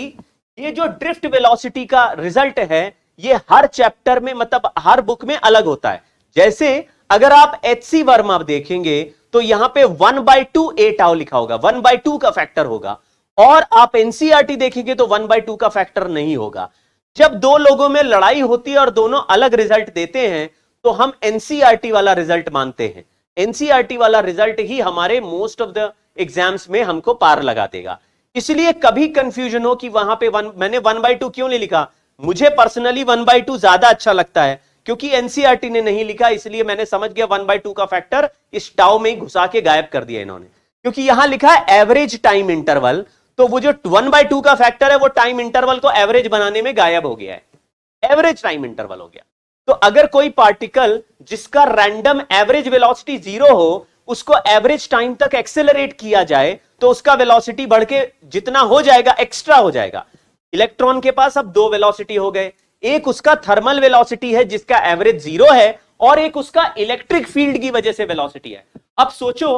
ये जो ड्रिफ्ट वेलोसिटी का रिजल्ट है ये हर चैप्टर में, मतलब हर बुक में अलग होता है। जैसे अगर आप एचसी वर्मा देखेंगे तो यहां पे 1/2 ए टाउ लिखा होगा, 1/2 का फैक्टर होगा, और आप एनसीईआरटी देखेंगे तो 1/2 का फैक्टर नहीं होगा। जब दो लोगों में लड़ाई होती है और दोनों अलग रिजल्ट देते हैं तो हम एनसीईआरटी वाला रिजल्ट मानते हैं, एनसीईआरटी वाला रिजल्ट ही हमारे मोस्ट ऑफ द एग्जाम्स में हमको पार लगा देगा। इसलिए कभी कंफ्यूजन हो कि वहां पे मैंने 1/2 क्यों नहीं लिखा, मुझे पर्सनली 1/2 ज्यादा अच्छा लगता है, क्योंकि एनसीईआरटी ने नहीं लिखा, इसलिए मैंने समझ गया 1/2 का फैक्टर इस टाउ में ही घुसा के गायब कर दिया इन्होंने, क्योंकि यहां लिखा है एवरेज टाइम इंटरवल, तो वो जो 1/2 का फैक्टर है वो टाइम इंटरवल को एवरेज बनाने में गायब हो गया है, एवरेज टाइम इंटरवल हो गया। तो अगर कोई पार्टिकल जिसका रैंडम एवरेज वेलोसिटी 0 हो उसको एवरेज टाइम तक एक्सेलरेट किया जाए तो उसका वेलोसिटी बढ़ के जितना हो जाएगा एक्स्ट्रा हो जाएगा। इलेक्ट्रॉन के पास अब दो वेलोसिटी हो गए, एक उसका थर्मल वेलोसिटी है जिसका एवरेज 0 है, और एक उसका इलेक्ट्रिक फील्ड की वजह से वेलोसिटी है। अब सोचो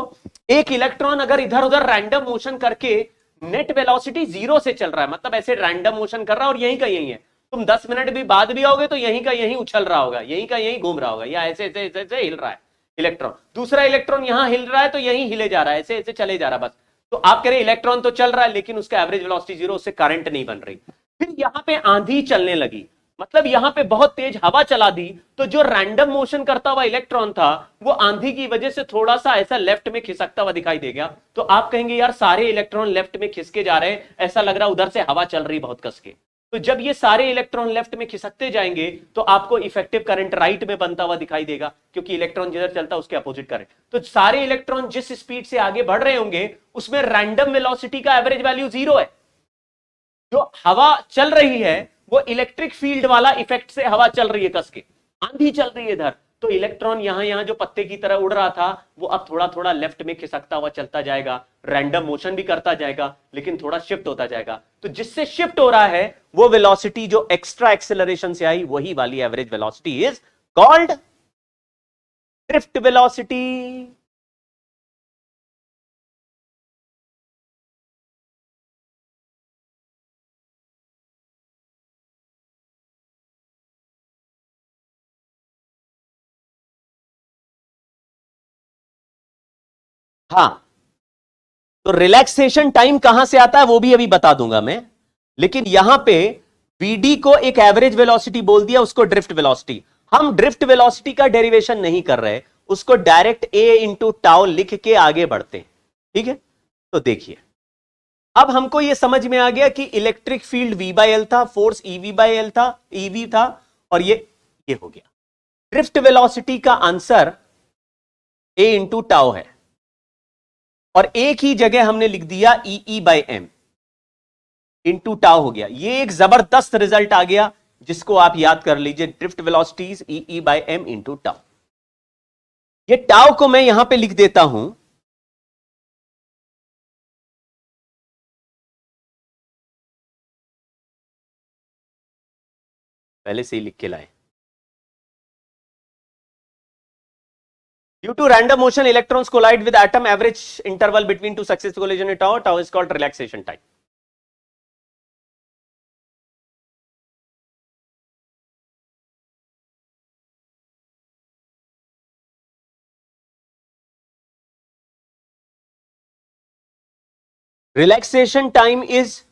एक इलेक्ट्रॉन अगर इधर उधर रैंडम मोशन करके नेट वेलोसिटी 0 से चल रहा है, मतलब ऐसे रैंडम मोशन कर रहा है और यहीं का यहीं है, तुम 10 मिनट भी बाद भी आओगे तो यहीं का यहीं उछल रहा होगा, यहीं का यहीं घूम रहा होगा, या ऐसे ऐसे ऐसे, ऐसे हिल रहा है इलेक्ट्रॉन, दूसरा इलेक्ट्रॉन यहां हिल रहा है तो यहीं हिले जा रहा है, ऐसे ऐसे चले जा रहा है बस। तो आप कह रहे इलेक्ट्रॉन तो चल रहा है लेकिन उसका एवरेज वेलोसिटी 0, उससे करंट नहीं बन रही। फिर यहां पे आंधी चलने लगी, मतलब यहां पे बहुत तेज हवा चला दी, तो जो रैंडम मोशन करता हुआ इलेक्ट्रॉन था वो आंधी की वजह से थोड़ा सा ऐसा लेफ्ट में खिसकता हुआ दिखाई देगा, तो आप कहेंगे यार सारे इलेक्ट्रॉन लेफ्ट में खिसके जा रहे हैं, ऐसा लग रहा है उधर से हवा चल रही बहुत कस के। तो जब ये सारे इलेक्ट्रॉन लेफ्ट में खिसकते जाएंगे तो आपको इफेक्टिव करंट राइट में बनता हुआ दिखाई देगा, क्योंकि इलेक्ट्रॉन जिधर चलता है उसके अपोजिट करंट। तो सारे इलेक्ट्रॉन जिस स्पीड से आगे बढ़ रहे होंगे उसमें रैंडम वेलोसिटी का एवरेज वैल्यू 0 है। जो हवा चल रही है वो इलेक्ट्रिक फील्ड वाला इफेक्ट से हवा चल रही है कस के, आंधी चल रही है इधर, तो इलेक्ट्रॉन यहां यहां जो पत्ते की तरह उड़ रहा था वो अब थोड़ा थोड़ा लेफ्ट में खिसकता हुआ चलता जाएगा, रैंडम मोशन भी करता जाएगा लेकिन थोड़ा शिफ्ट होता जाएगा। तो जिससे शिफ्ट हो रहा है वो वेलोसिटी जो एक्स्ट्रा एक्सेलरेशन से आई वही वाली average velocity is called drift velocity. हाँ, तो रिलैक्सेशन टाइम कहां से आता है वो भी अभी बता दूंगा मैं, लेकिन यहां पे वीडी को एक एवरेज वेलोसिटी बोल दिया, उसको ड्रिफ्ट वेलोसिटी। हम ड्रिफ्ट वेलोसिटी का डेरिवेशन नहीं कर रहे, उसको डायरेक्ट ए इंटू टाउ लिख के आगे बढ़ते हैं, ठीक है। तो देखिए अब हमको यह समझ में आ गया कि इलेक्ट्रिक फील्ड V/L था, फोर्स EV/L था, EV था, और ये हो गया। ड्रिफ्ट वेलोसिटी का आंसर ए इंटू टाउ है, और एक ही जगह हमने लिख दिया EE/m इंटू टाउ हो गया। ये एक जबरदस्त रिजल्ट आ गया जिसको आप याद कर लीजिए, drift velocities EE/m into tau. ये टाउ को मैं यहां पे लिख देता हूं, पहले से ही लिख के लाए। Due to random motion, electrons collide with atom. Average interval between two successive collision in tau. Tau is called relaxation time. Relaxation time is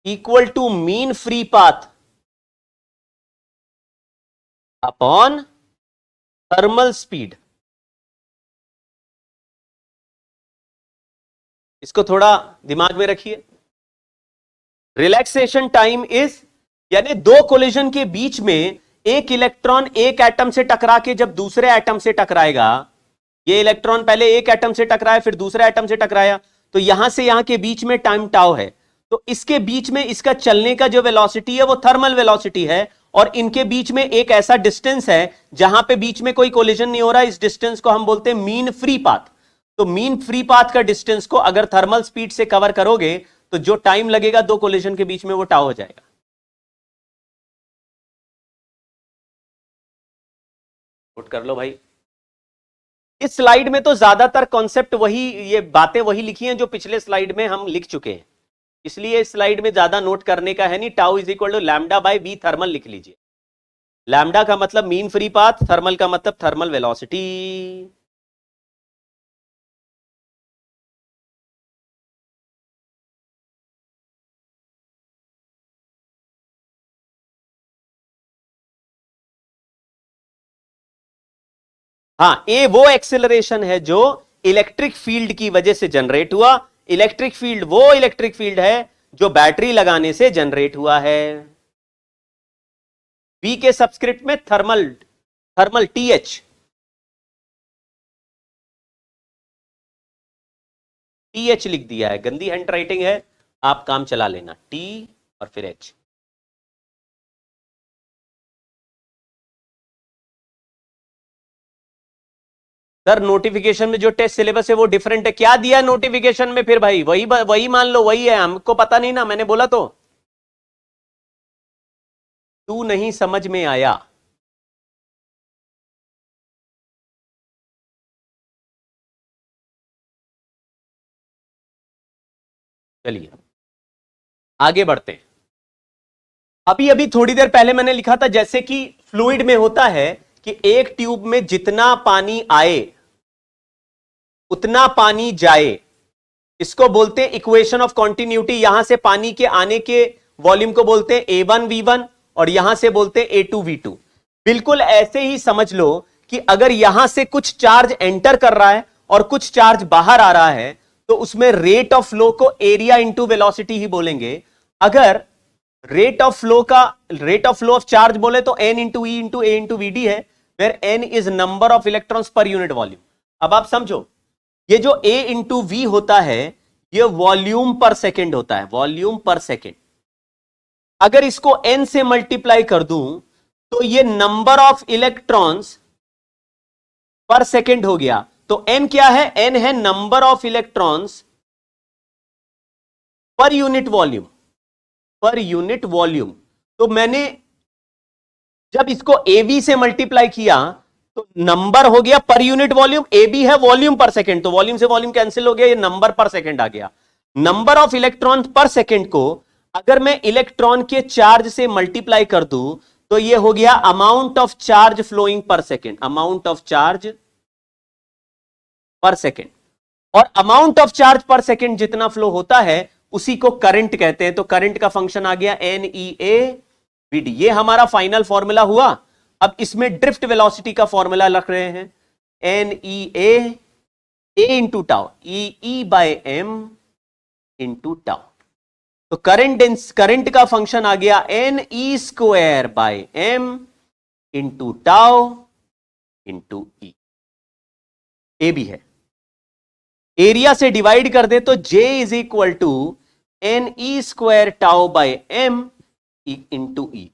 equal to mean free path upon thermal speed. इसको थोड़ा दिमाग में रखिए। Relaxation time is, यानी दो collision के बीच में एक इलेक्ट्रॉन एक एटम से टकरा के जब दूसरे एटम से टकराएगा, ये इलेक्ट्रॉन पहले एक एटम से टकराया फिर दूसरे एटम से टकराया, तो यहां से यहां के बीच में टाइम टाउ है, तो इसके बीच में इसका चलने का जो वेलोसिटी है वो थर्मल वेलोसिटी है, और इनके बीच में एक ऐसा डिस्टेंस है जहां पे बीच में कोई कोलिजन नहीं हो रहा, इस डिस्टेंस को हम बोलते हैं मीन फ्री पाथ। तो मीन फ्री पाथ का डिस्टेंस को अगर थर्मल स्पीड से कवर करोगे तो जो टाइम लगेगा दो कोलिजन के बीच में वो टाउ हो जाएगा। नोट कर लो भाई। इस स्लाइड में तो ज्यादातर कॉन्सेप्ट वही, ये बातें वही लिखी हैं जो पिछले स्लाइड में हम लिख चुके हैं, इसलिए इस स्लाइड में ज्यादा नोट करने का है नहीं। Tau is equal to lambda by V thermal लिख लीजिए। लैम्डा का मतलब मीन फ्री पाथ, थर्मल का मतलब थर्मल वेलोसिटी। हाँ, ए वो एक्सेलरेशन है जो इलेक्ट्रिक फील्ड की वजह से जनरेट हुआ। इलेक्ट्रिक फील्ड वो इलेक्ट्रिक फील्ड है जो बैटरी लगाने से जनरेट हुआ है। बी के सबस्क्रिप्ट में थर्मल, थर्मल टीएच, टीएच लिख दिया है, गंदी हैंड राइटिंग है, आप काम चला लेना, टी और फिर एच। सर नोटिफिकेशन में जो टेस्ट सिलेबस है वो डिफरेंट है, क्या दिया नोटिफिकेशन में फिर भाई? वही मान लो, वही है, हमको पता नहीं ना, मैंने बोला तो। तू नहीं समझ में आया। चलिए आगे बढ़ते हैं। अभी अभी थोड़ी देर पहले मैंने लिखा था जैसे कि फ्लूइड में होता है कि एक ट्यूब में जितना पानी आए उतना पानी जाए, इसको बोलते हैं इक्वेशन ऑफ कॉन्टिन्यूटी। यहां से पानी के आने के वॉल्यूम को बोलते हैं A1V1 और यहां से बोलते हैं A2V2। बिल्कुल ऐसे ही समझ लो कि अगर यहां से कुछ चार्ज एंटर कर रहा है और कुछ चार्ज बाहर आ रहा है तो उसमें रेट ऑफ फ्लो को एरिया इंटू वेलोसिटी ही बोलेंगे। अगर rate of flow of charge बोले तो N into E into A into VD है, where N is number of electrons per unit volume. अब आप समझो, ये जो A इंटू V होता है ये वॉल्यूम पर सेकेंड होता है, वॉल्यूम पर सेकेंड। अगर इसको N से मल्टीप्लाई कर दूं तो ये नंबर ऑफ इलेक्ट्रॉन्स पर सेकेंड हो गया। तो N क्या है? N है number of electrons per unit volume, पर यूनिट वॉल्यूम। तो मैंने जब इसको AV से मल्टीप्लाई किया तो नंबर हो गया पर यूनिट वॉल्यूम, AB है वॉल्यूम पर सेकेंड, तो वॉल्यूम से वॉल्यूम कैंसिल हो गया, ये नंबर पर सेकेंड आ गया। नंबर ऑफ इलेक्ट्रॉन पर सेकेंड को अगर मैं इलेक्ट्रॉन के चार्ज से मल्टीप्लाई कर दूं तो ये हो गया amount of charge flowing per second, amount of charge per second. और amount of charge per second जितना फ्लो होता है उसी को करंट कहते हैं। तो करंट का फंक्शन आ गया NEA/VD। ये हमारा फाइनल फॉर्मूला हुआ। अब इसमें ड्रिफ्ट वेलोसिटी का फॉर्मूला रख रहे हैं, NEA A into tau, EE/m into tau. तो करंट का फंक्शन आ गया NE²/m into tau into E। A भी है, एरिया से डिवाइड कर दे तो J is equal to NE² टाउ/m इंटू E।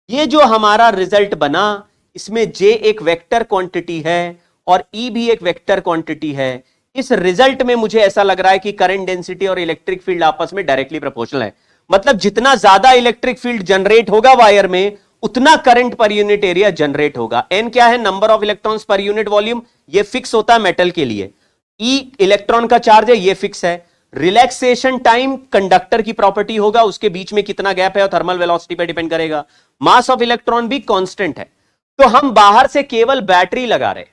ये जो हमारा रिजल्ट बना इसमें J एक वेक्टर क्वांटिटी है और E भी एक वेक्टर क्वांटिटी है। इस रिजल्ट में मुझे ऐसा लग रहा है कि करंट डेंसिटी और इलेक्ट्रिक फील्ड आपस में डायरेक्टली प्रोपोर्शनल है। मतलब जितना ज्यादा इलेक्ट्रिक फील्ड जनरेट होगा वायर में उतना current per unit area generate होगा। N क्या है? Number of electrons per unit volume, ये फिक्स होता है मेटल के लिए। E इलेक्ट्रॉन का चार्ज है, ये फिक्स है। रिलैक्सेशन टाइम कंडक्टर की प्रॉपर्टी होगा, उसके बीच में कितना गैप है और थर्मल वेलोसिटी पे डिपेंड करेगा। मास ऑफ इलेक्ट्रॉन भी कांस्टेंट है। तो हम बाहर से केवल बैटरी लगा रहे,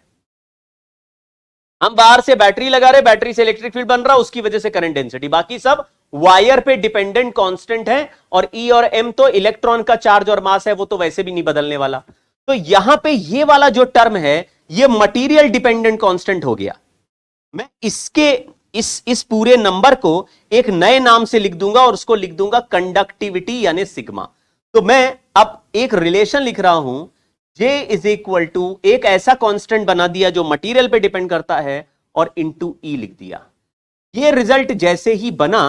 बैटरी से इलेक्ट्रिक फील्ड बन रहा है, उसकी वजह से करंट डेंसिटी, बाकी सब वायर पे डिपेंडेंट कांस्टेंट है, और ई और एम तो इलेक्ट्रॉन का चार्ज और मास है, वो तो वैसे भी नहीं बदलने वाला। तो यहां पे ये वाला जो टर्म है ये मटेरियल डिपेंडेंट कांस्टेंट हो गया। मैं इसके इस पूरे नंबर को एक नए नाम से लिख दूंगा और उसको लिख दूंगा कंडक्टिविटी यानी सिग्मा। तो मैं अब एक रिलेशन लिख रहा हूं, J इज इक्वल टू एक ऐसा कांस्टेंट बना दिया जो मटेरियल पे डिपेंड करता है और इंटू ई लिख दिया। ये रिजल्ट जैसे ही बना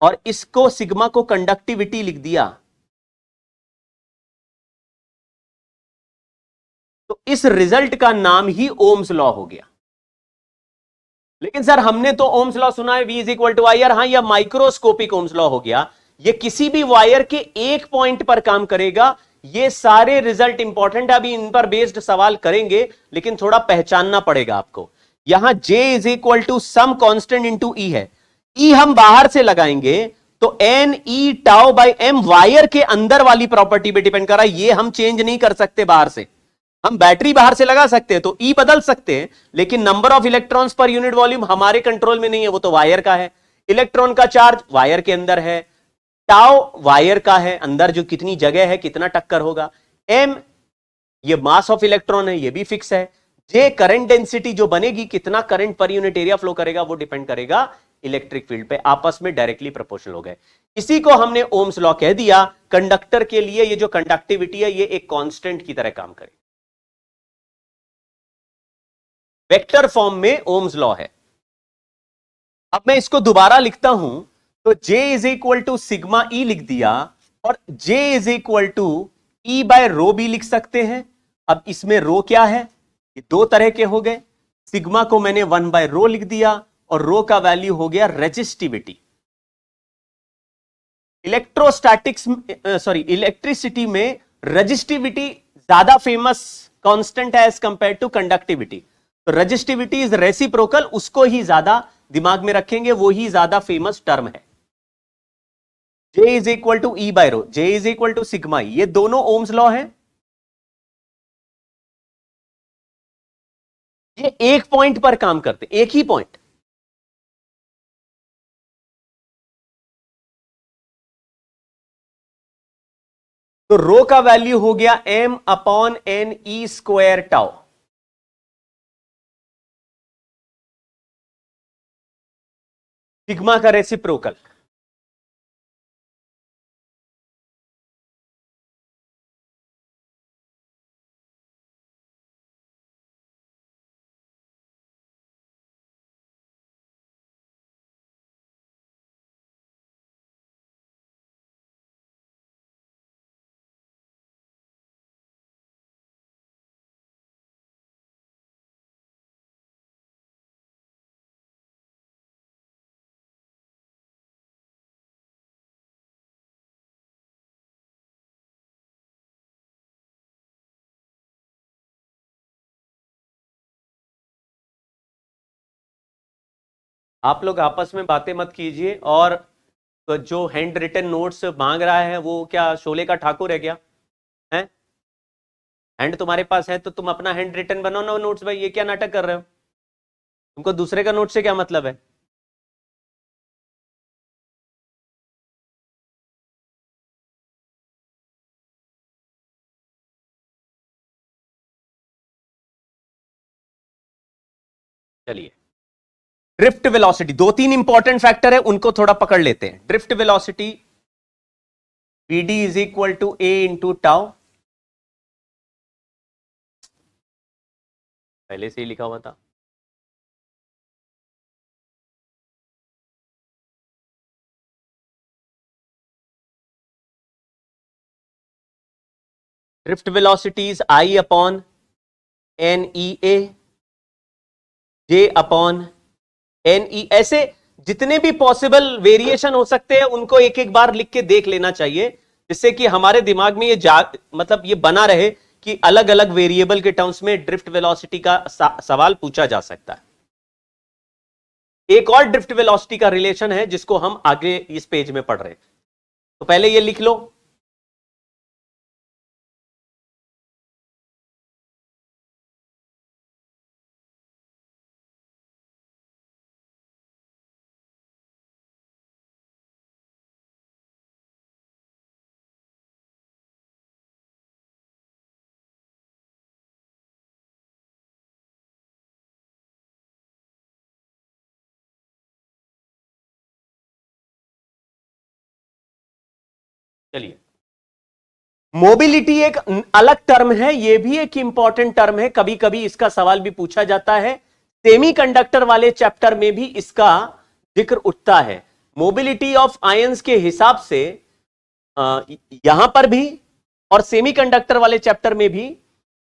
और इसको सिग्मा को कंडक्टिविटी लिख दिया, तो इस रिजल्ट का नाम ही ओम्स लॉ हो गया। लेकिन सर हमने तो ओम्स लॉ सुना है, V is equal to I R. हाँ, यह माइक्रोस्कोपिक ओम्स लॉ हो गया। ये किसी भी वायर के एक पॉइंट पर काम करेगा। ये सारे रिजल्ट इंपॉर्टेंट है, अभी इन पर बेस्ड सवाल करेंगे, लेकिन थोड़ा पहचानना पड़ेगा आपको। यहां J is equal to some constant into e है। ई हम बाहर से लगाएंगे तो n e tau by m wire के अंदर वाली प्रॉपर्टी पे डिपेंड कर रहा है। ये हम चेंज नहीं कर सकते बाहर से। हम बैटरी बाहर से लगा सकते हैं तो ई बदल सकते हैं, लेकिन number of electrons per unit volume हमारे कंट्रोल में नहीं है, वो तो वायर का है। इलेक्ट्रॉन का चार्ज वायर के अंदर है, टाउ वायर का है अंदर, जो कितनी जगह है, कितना टक्कर होगा। एम ये मास ऑफ इलेक्ट्रॉन है, ये भी फिक्स है। जे करंट डेंसिटी जो बनेगी, कितना current per unit area flow करेगा, वो डिपेंड करेगा इलेक्ट्रिक फील्ड पे, आपस में डायरेक्टली प्रोपोर्शनल हो गए। इसी को हमने ओम्स लॉ कह दिया। कंडक्टर के लिए ये जो कंडक्टिविटी है ये एक कांस्टेंट की तरह काम करे, वेक्टर फॉर्म में ओम्स लॉ है। अब मैं इसको दोबारा लिखता हूं तो J is equal to sigma e लिख दिया, और J is equal to E by rho भी लिख सकते हैं। अब इसमें रो क्या है, ये दो तरह के हो गए। सिग्मा को मैंने 1 बाय रो लिख दिया और रो का वैल्यू हो गया रेजिस्टिविटी। इलेक्ट्रोस्टैटिक्स सॉरी इलेक्ट्रिसिटी में रेजिस्टिविटी ज्यादा फेमस कांस्टेंट है एज कंपेयर टू कंडक्टिविटी। तो रेजिस्टिविटी इज रेसिप्रोकल, उसको ही ज्यादा दिमाग में रखेंगे, वो ही ज्यादा फेमस टर्म है। J is equal to E by rho, J is equal to sigma E, ये दोनों ओम्स लॉ है। ये एक पॉइंट पर काम करते, एक ही पॉइंट। तो रो का वैल्यू हो गया m upon N E square tau. Sigma का रेसिप्रोकल। आप लोग आपस में बातें मत कीजिए, और जो हैंड रिटन नोट्स मांग रहा है वो क्या शोले का ठाकुर है क्या है? हैंड तुम्हारे पास है तो तुम अपना हैंड रिटन बनाओ ना नोट्स। भाई ये क्या नाटक कर रहे हो? तुमको दूसरे का नोट से क्या मतलब है? चलिए, ड्रिफ्ट वेलोसिटी, दो तीन इंपॉर्टेंट फैक्टर है, उनको थोड़ा पकड़ लेते हैं। Drift velocity Vd is equal to A into tau, पहले से ही लिखा हुआ था। Drift velocity is I upon N E A, J upon N E. ऐसे जितने भी पॉसिबल वेरिएशन हो सकते हैं उनको एक एक बार लिख के देख लेना चाहिए, जिससे कि हमारे दिमाग में ये मतलब ये बना रहे कि अलग अलग वेरिएबल के टर्म्स में ड्रिफ्ट वेलोसिटी का सवाल पूछा जा सकता है। एक और ड्रिफ्ट वेलोसिटी का रिलेशन है जिसको हम आगे इस पेज में पढ़ रहे हैं, तो पहले ये लिख लो। चलिए, मोबिलिटी एक अलग टर्म है, ये भी एक इंपॉर्टेंट टर्म है, कभी कभी इसका सवाल भी पूछा जाता है। सेमीकंडक्टर वाले चैप्टर में भी इसका जिक्र उठता है। मोबिलिटी ऑफ आयंस के हिसाब से यहां पर भी और सेमीकंडक्टर वाले चैप्टर में भी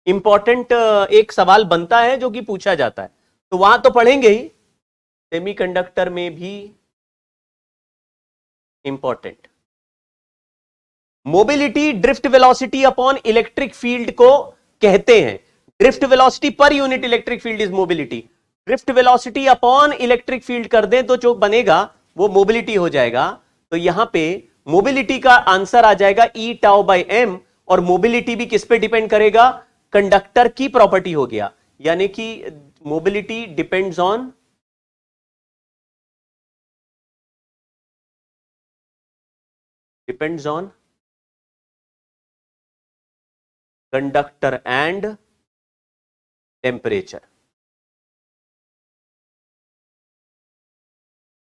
इंपॉर्टेंट एक सवाल बनता है जो कि पूछा जाता है, तो वहां तो पढ़ेंगे ही, सेमीकंडक्टर में भी important. Mobility drift velocity upon electric field को कहते हैं। Drift velocity per unit electric field is mobility. Drift velocity upon electric field कर दें तो जो बनेगा वो मोबिलिटी हो जाएगा। तो यहां पे मोबिलिटी का आंसर आ जाएगा ई टाउ बाई एम, और मोबिलिटी भी किस पे डिपेंड करेगा? कंडक्टर की प्रॉपर्टी हो गया, यानी कि mobility depends on conductor and temperature.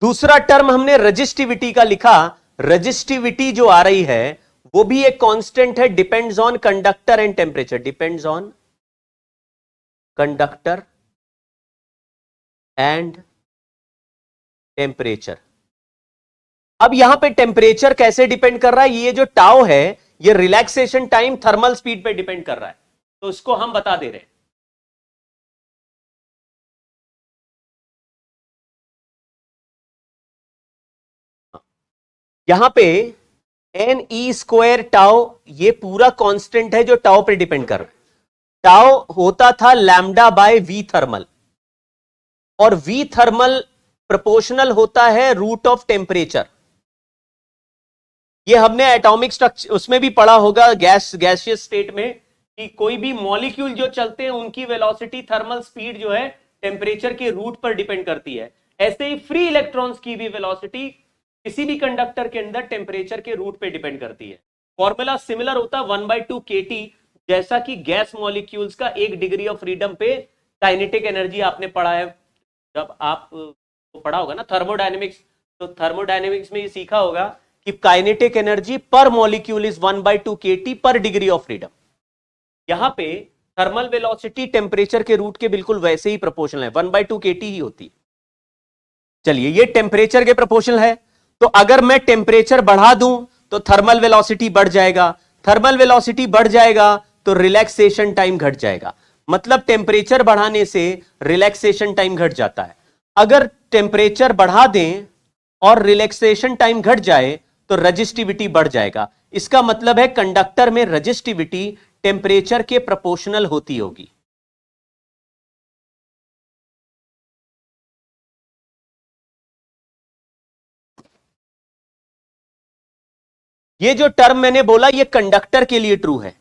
दूसरा टर्म हमने रजिस्टिविटी का लिखा। रजिस्टिविटी जो आ रही है वो भी एक कांस्टेंट है, depends on conductor and temperature. Depends on conductor and temperature. अब यहां पे टेम्परेचर कैसे डिपेंड कर रहा है? ये जो टाउ है ये रिलैक्सेशन टाइम थर्मल स्पीड पे डिपेंड कर रहा है, तो इसको हम बता दे रहे हैं। यहां पे एन ई स्क्वायर टाउ ये पूरा कांस्टेंट है जो टाउ पे डिपेंड कर रहा है। टाउ होता था लैम्डा बाय वी थर्मल, और वी थर्मल प्रोपोर्शनल होता है रूट ऑफ टेम्परेचर। ये हमने एटॉमिक स्ट्रक्चर उसमें भी पढ़ा होगा, गैसियस स्टेट में, कि कोई भी मॉलिक्यूल जो चलते हैं उनकी वेलोसिटी थर्मल स्पीड जो है टेम्परेचर के रूट पर डिपेंड करती है। ऐसे ही फ्री इलेक्ट्रॉन्स की भी वेलोसिटी किसी भी कंडक्टर के अंदर टेम्परेचर के रूट पे डिपेंड करती है। फॉर्मूला सिमिलर होता है 1/2 kT, जैसा कि गैस मॉलिक्यूल्स का 1 डिग्री ऑफ फ्रीडम पे काइनेटिक एनर्जी आपने पढ़ा है, जब आप पढ़ा होगा ना थर्मोडायनेमिक्स, तो थर्मोडायनेमिक्स में ये सीखा होगा कि काइनेटिक एनर्जी पर मॉलिक्यूल इज 1/2 kT पर डिग्री ऑफ फ्रीडम। यहां पे थर्मल वेलोसिटी टेम्परेचर के रूट के बिल्कुल वैसे ही प्रोपोर्शनल है, 1/2 kT ही होती है। चलिए, ये टेम्परेचर के प्रोपोर्शनल है, तो अगर मैं टेम्परेचर बढ़ा दूं तो थर्मल वेलोसिटी बढ़ जाएगा, थर्मल वेलोसिटी बढ़ जाएगा तो रिलैक्सेशन टाइम घट जाएगा। मतलब टेम्परेचर बढ़ाने से रिलैक्सेशन टाइम घट जाता है। अगर टेम्परेचर बढ़ा दें और रिलैक्सेशन टाइम घट जाए तो रजिस्टिविटी बढ़ जाएगा। इसका मतलब है कंडक्टर में रजिस्टिविटी टेम्परेचर के प्रोपोर्शनल होती होगी। ये जो टर्म मैंने बोला ये कंडक्टर के लिए ट्रू है।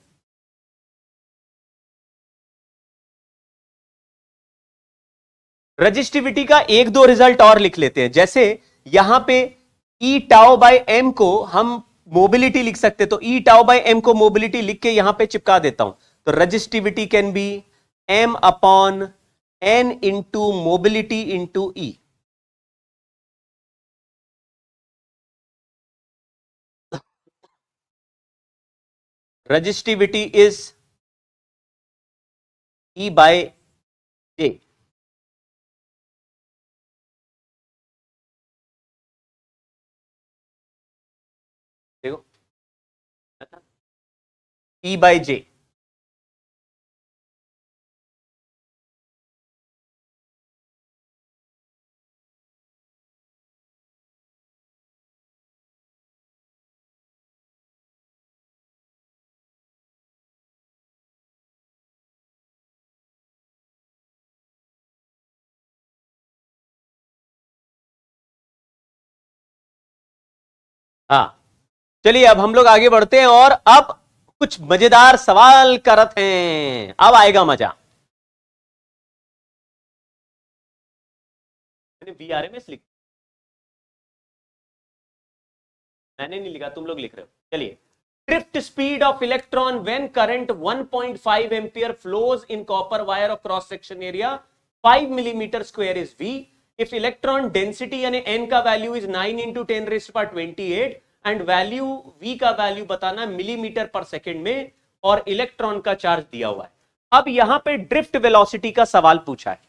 रजिस्टिविटी का एक दो रिजल्ट और लिख लेते हैं। जैसे यहां पे ई टाउ बाय एम को हम मोबिलिटी लिख सकते, तो ई टाउ बाय एम को मोबिलिटी लिख के यहां पे चिपका देता हूं, तो resistivity can be m upon n into mobility into e. Resistivity is e by j. देखो, ई बाय जे। हाँ, चलिए अब हम लोग आगे बढ़ते हैं और अब कुछ मजेदार सवाल करते हैं। अब आएगा मजा। मैंने VRMS लिखा, मैंने नहीं लिखा, तुम लोग लिख रहे हो। चलिए, drift speed of electron when current 1.5 ampere flows in copper wire of cross section area 5 millimetre square is V। If electron density यानी n का value is 9 × 10⁻28 and value v का वैल्यू बताना मिलीमीटर पर सेकेंड में, और electron का charge दिया हुआ है। अब यहां पे ड्रिफ्ट वेलोसिटी का सवाल पूछा है,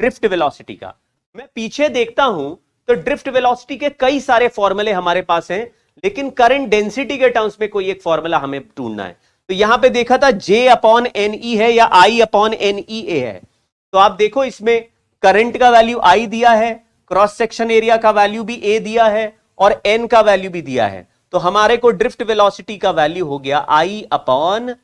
ड्रिफ्ट वेलोसिटी का। मैं पीछे देखता हूं तो ड्रिफ्ट वेलोसिटी के कई सारे फॉर्मूले हमारे पास हैं, लेकिन करंट डेंसिटी के टर्म्स में कोई एक फॉर्मूला हमें ढूंढना है। तो यहां पे देखा था J/NE है या I/NEA है। तो आप देखो इसमें करंट का वैल्यू I दिया है, क्रॉस सेक्शन एरिया का वैल्यू भी A दिया है, और N का वैल्यू भी दिया है। तो हमारे को ड्रिफ्ट वेलोसिटी का वैल्यू हो गया I/NEA।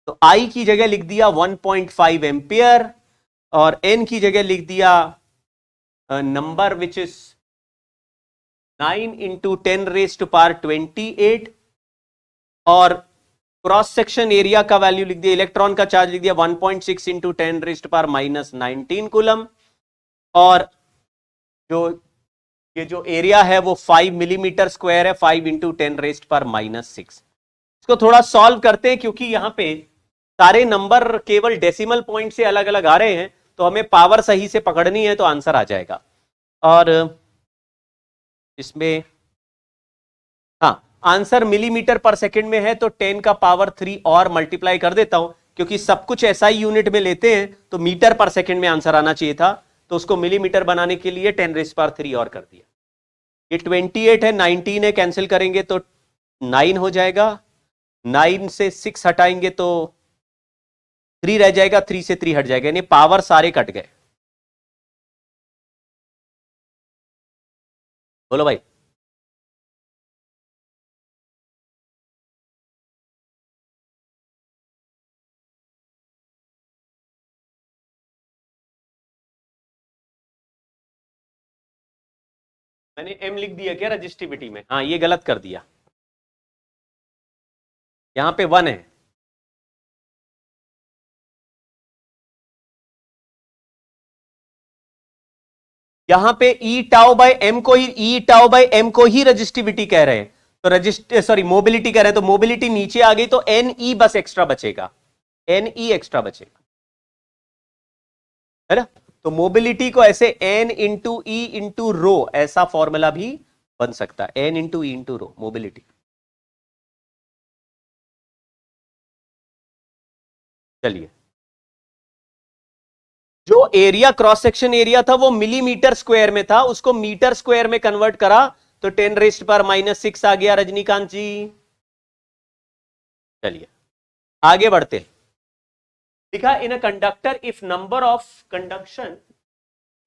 तो I की जगह लिख दिया 1.5 एम्पियर, और N की जगह लिख दिया नंबर विच इज 9 × 10⁻28, और क्रॉस सेक्शन एरिया का वैल्यू लिख दिया, इलेक्ट्रॉन का चार्ज लिख दिया 1.6 × 10⁻−19 कूलम, और ये जो एरिया है वो 5 मिलीमीटर स्क्वायर है, 5 × 10⁻6। इसको थोड़ा सॉल्व करते हैं, क्योंकि यहां पे सारे नंबर केवल डेसिमल पॉइंट से अलग अलग आ रहे हैं, तो हमें पावर सही से पकड़नी है तो आंसर आ जाएगा। और इसमें हाँ, आंसर मिलीमीटर पर सेकंड में है, तो 10 का पावर 3 और मल्टीप्लाई कर देता हूं, क्योंकि सब कुछ ऐसा ही यूनिट में लेते हैं, तो मीटर पर सेकंड में आंसर आना चाहिए था, तो उसको मिलीमीटर बनाने के लिए 10⁻³ और कर दिया। ये 28 है, 19 है, कैंसिल करेंगे तो 9 हो जाएगा, 9 से 6 हटाएंगे तो 3 रह जाएगा, 3 से 3 हट जाएगा, यानी पावर सारे कट गए। बोलो भाई। मैंने m लिख दिया क्या रजिस्टिविटी में? हाँ, ये गलत कर दिया, यहां पे 1 है। यहां पे E/m को ही E/m को ही रजिस्टिविटी कह रहे हैं, तो मोबिलिटी कह रहे हैं, तो मोबिलिटी नीचे आ गई, तो Ne बस एक्स्ट्रा बचेगा, Ne एक्स्ट्रा बचेगा, है ना। तो मोबिलिटी को ऐसे N × E × रो ऐसा फॉर्मूला भी बन सकता है, N × E × रो मोबिलिटी। चलिए, जो एरिया क्रॉस सेक्शन एरिया था वो मिलीमीटर स्क्वायर में था, उसको मीटर स्क्वायर में कन्वर्ट करा तो 10⁻6 आ गया रजनीकांत जी। चलिए आगे बढ़ते हैं। लिखा in a conductor if number of conduction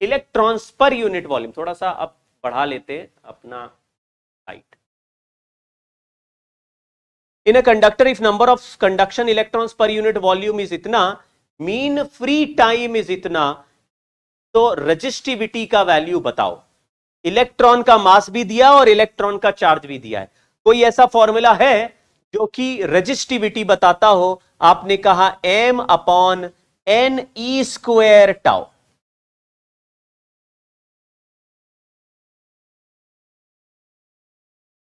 electrons per unit volume, थोड़ा सा अब बढ़ा लेते हैं अपना height. In a conductor if number of conduction electrons per unit volume is इतना, मीन फ्री टाइम इज इतना, तो रजिस्टिविटी का वैल्यू बताओ। इलेक्ट्रॉन का मास भी दिया और इलेक्ट्रॉन का चार्ज भी दिया है। कोई ऐसा फॉर्मूला है जो कि रजिस्टिविटी बताता हो? आपने कहा m/NE²τ।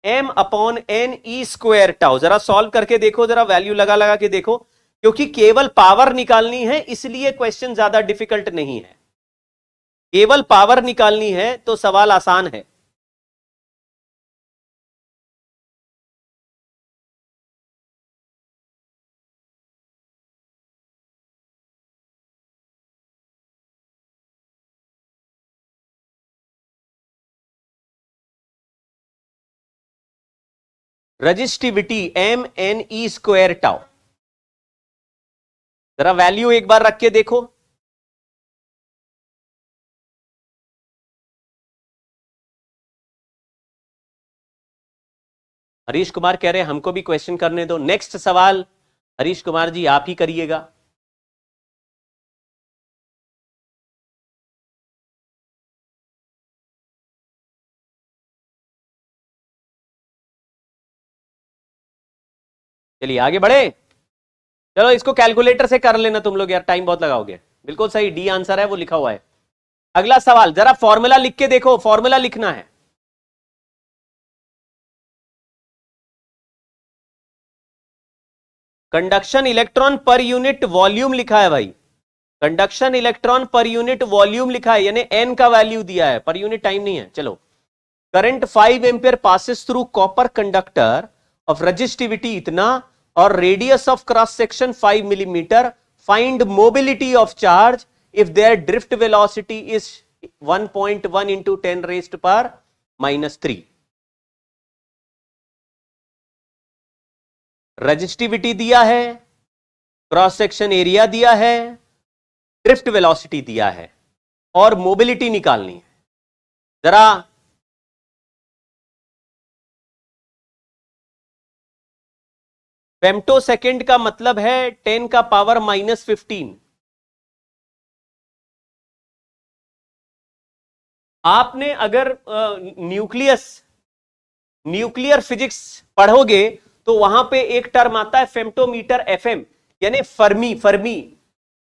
m/NE²τ जरा सॉल्व करके देखो, जरा वैल्यू लगा लगा के देखो, क्योंकि केवल पावर निकालनी है इसलिए क्वेश्चन ज्यादा डिफिकल्ट नहीं है। केवल पावर निकालनी है तो सवाल आसान है। रजिस्टिविटी mNE²τ, जरा वैल्यू एक बार रख के देखो। हरीश कुमार कह रहे हैं हमको भी क्वेश्चन करने दो। नेक्स्ट सवाल हरीश कुमार जी आप ही करिएगा। चलिए आगे बढ़े। चलो इसको कैलकुलेटर से कर लेना तुम लोग यार, टाइम बहुत लगाओगे। बिल्कुल सही, डी आंसर है, वो लिखा हुआ है। अगला सवाल, जरा फॉर्मूला लिख के देखो, फॉर्मूला लिखना है। कंडक्शन इलेक्ट्रॉन पर यूनिट वॉल्यूम लिखा है भाई, कंडक्शन इलेक्ट्रॉन पर यूनिट वॉल्यूम लिखा है, यानी n का वैल्यू दिया है, पर यूनिट टाइम नहीं है। चलो current 5 ampere passes through copper conductor of resistivity इतना और radius of cross section 5 millimetre. Find mobility of charge if their drift velocity is 1.1 into 10 raised power -3. Resistivity दिया है, क्रॉस सेक्शन एरिया दिया है, drift velocity दिया है और mobility निकालनी है. जरा फेम्टो सेकेंड का मतलब है 10 का पावर -15. आपने अगर न्यूक्लियर फिजिक्स पढ़ोगे तो वहां पे एक टर्म आता है फेम्टोमीटर एफएम, यानी फर्मी.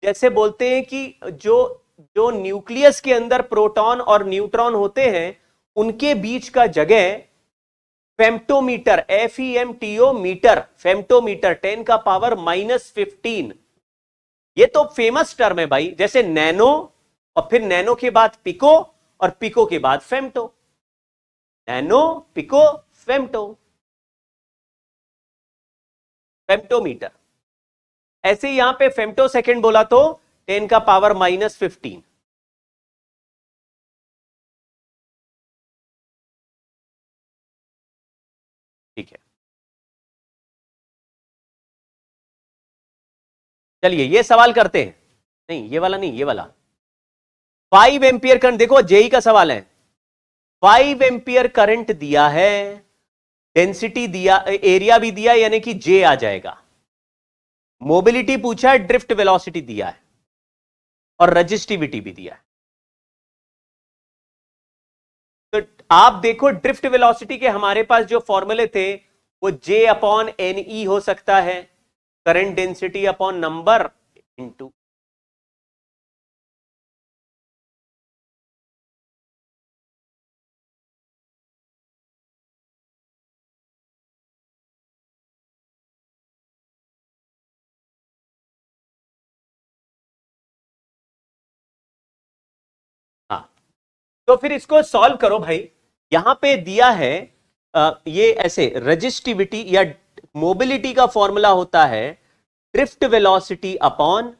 जैसे बोलते हैं कि जो न्यूक्लियस के अंदर प्रोटॉन और न्यूट्रॉन होते हैं उनके बीच का जगह फेम्टोमीटर, FEMTO मीटर, फेम्टोमीटर 10 का पावर -15. ये तो फेमस टर्म है भाई. जैसे नैनो और फिर नैनो के बाद पिको और पिको के बाद femto. Nano, pico, femto, femtometre. ऐसे यहां पे फेम्टो सेकेंड बोला तो 10 का पावर -15. ठीक है, चलिए ये सवाल करते हैं. नहीं ये वाला नहीं, ये वाला 5 एम्पियर करंट. देखो जेई का सवाल है. 5 एम्पियर करंट दिया है, डेंसिटी दिया, एरिया भी दिया, यानी कि जे आ जाएगा. मोबिलिटी पूछा है, ड्रिफ्ट वेलोसिटी दिया है और रजिस्टिविटी भी दिया है. तो आप देखो ड्रिफ्ट वेलोसिटी के हमारे पास जो फॉर्मूले थे वो J अपॉन NE हो सकता है, current density upon number into. हाँ, तो फिर इसको सॉल्व करो भाई. यहां पे दिया है ये ऐसे रजिस्टिविटी या मोबिलिटी का फॉर्मूला होता है drift velocity upon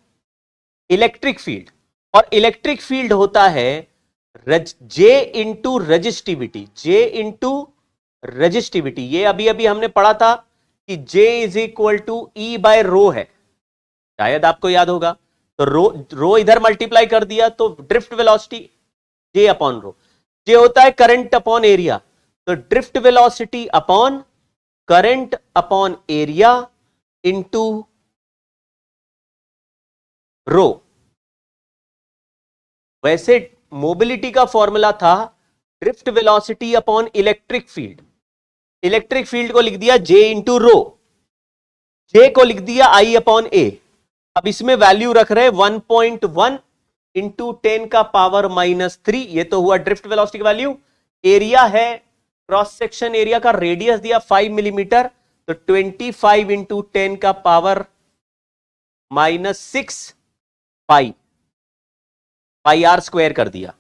electric field, और इलेक्ट्रिक फील्ड होता है j into resistivity. J into resistivity, ये अभी अभी हमने पढ़ा था कि J is equal to E by rho है, शायद आपको याद होगा. तो रो इधर मल्टीप्लाई कर दिया तो drift velocity J upon rho. J होता है करंट अपॉन एरिया, तो drift velocity upon current upon area into rho. वैसे मोबिलिटी का फॉर्मूला था drift velocity upon electric field. Electric field को लिख दिया J इंटू रो, J को लिख दिया I अपॉन A. अब इसमें वैल्यू रख रहे 1.1 इंटू 10 का पावर -3. ये तो हुआ ड्रिफ्ट वेलोसिटी की वैल्यू. एरिया है, क्रॉस सेक्शन एरिया का रेडियस दिया 5 मिलीमीटर, तो 25 इंटू 10 का पावर -6 पाई R स्क्वायर कर दिया.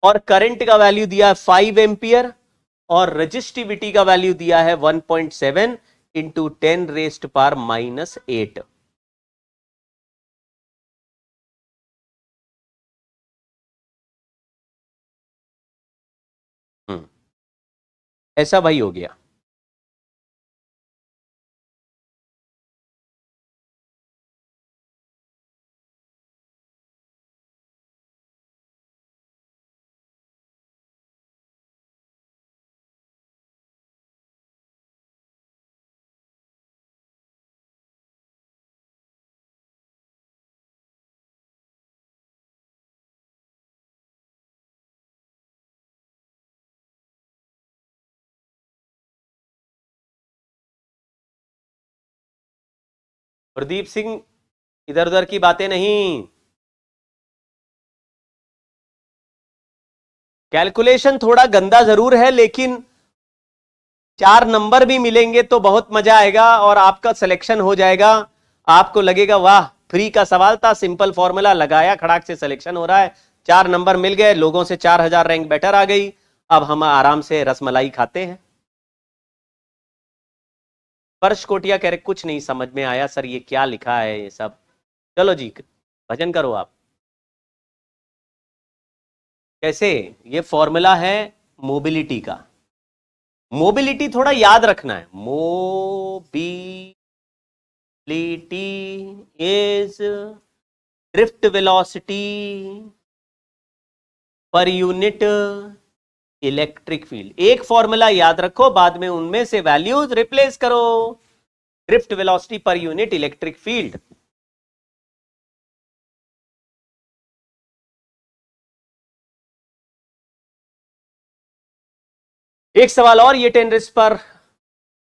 और करंट का वैल्यू दिया 5 एम्पियर और रजिस्टिविटी का वैल्यू दिया है 1.7 इंटू 10 रेज्ड पावर -8. ऐसा भाई हो गया. प्रदीप सिंह, इधर उधर की बातें नहीं. कैलकुलेशन थोड़ा गंदा जरूर है, लेकिन 4 नंबर भी मिलेंगे तो बहुत मजा आएगा और आपका सिलेक्शन हो जाएगा. आपको लगेगा वाह, फ्री का सवाल था, सिंपल फॉर्मूला लगाया, खड़ाक से सिलेक्शन हो रहा है. 4 नंबर मिल गए, लोगों से 4000 रैंक बेटर आ गई. अब हम आराम से रसमलाई खाते हैं। पर्श कोटिया कह रहे कुछ नहीं समझ में आया सर, ये क्या लिखा है ये सब। चलो जी भजन करो आप। कैसे? ये फॉर्मूला है मोबिलिटी का। मोबिलिटी थोड़ा याद रखना है। Mobility is drift velocity per unit electric field. एक फॉर्मूला याद रखो, बाद में उनमें से वैल्यूज रिप्लेस करो। Drift velocity per unit electric field. एक सवाल और, ये 10 रेज़ पर,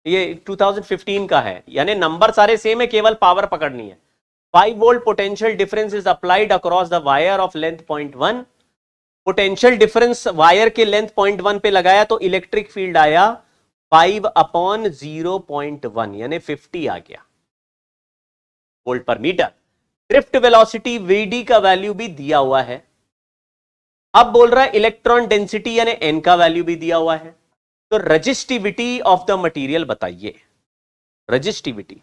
ये 2015 का है, यानी नंबर सारे सेम है, केवल पावर पकड़नी है। 5 volt potential difference is applied across the wire of length 0.1। Potential difference wire के लेंथ 0.1 पे लगाया तो इलेक्ट्रिक फील्ड आया 5/0.1 यानी 50 आ गया वोल्ट पर मीटर। ड्रिफ्ट वेलोसिटी वीडी का वैल्यू भी दिया हुआ है। अब बोल रहा है इलेक्ट्रॉन डेंसिटी यानी एन का वैल्यू भी दिया हुआ है। तो रजिस्टिविटी ऑफ द मटेरियल बताइए। रजिस्टिविटी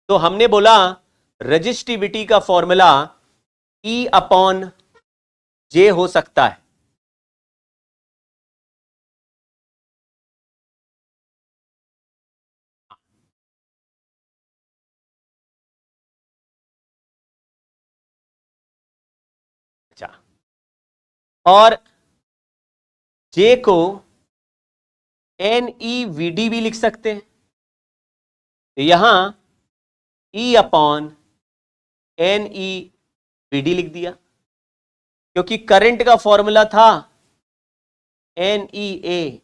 तो हमने बोला रजिस्टिविटी का फॉर्मूला E/J हो सकता है। अच्छा, और J को NeVd भी लिख सकते हैं। तो यहां E/NeVd लिख दिया, क्योंकि करंट का फॉर्मूला था NeAVd।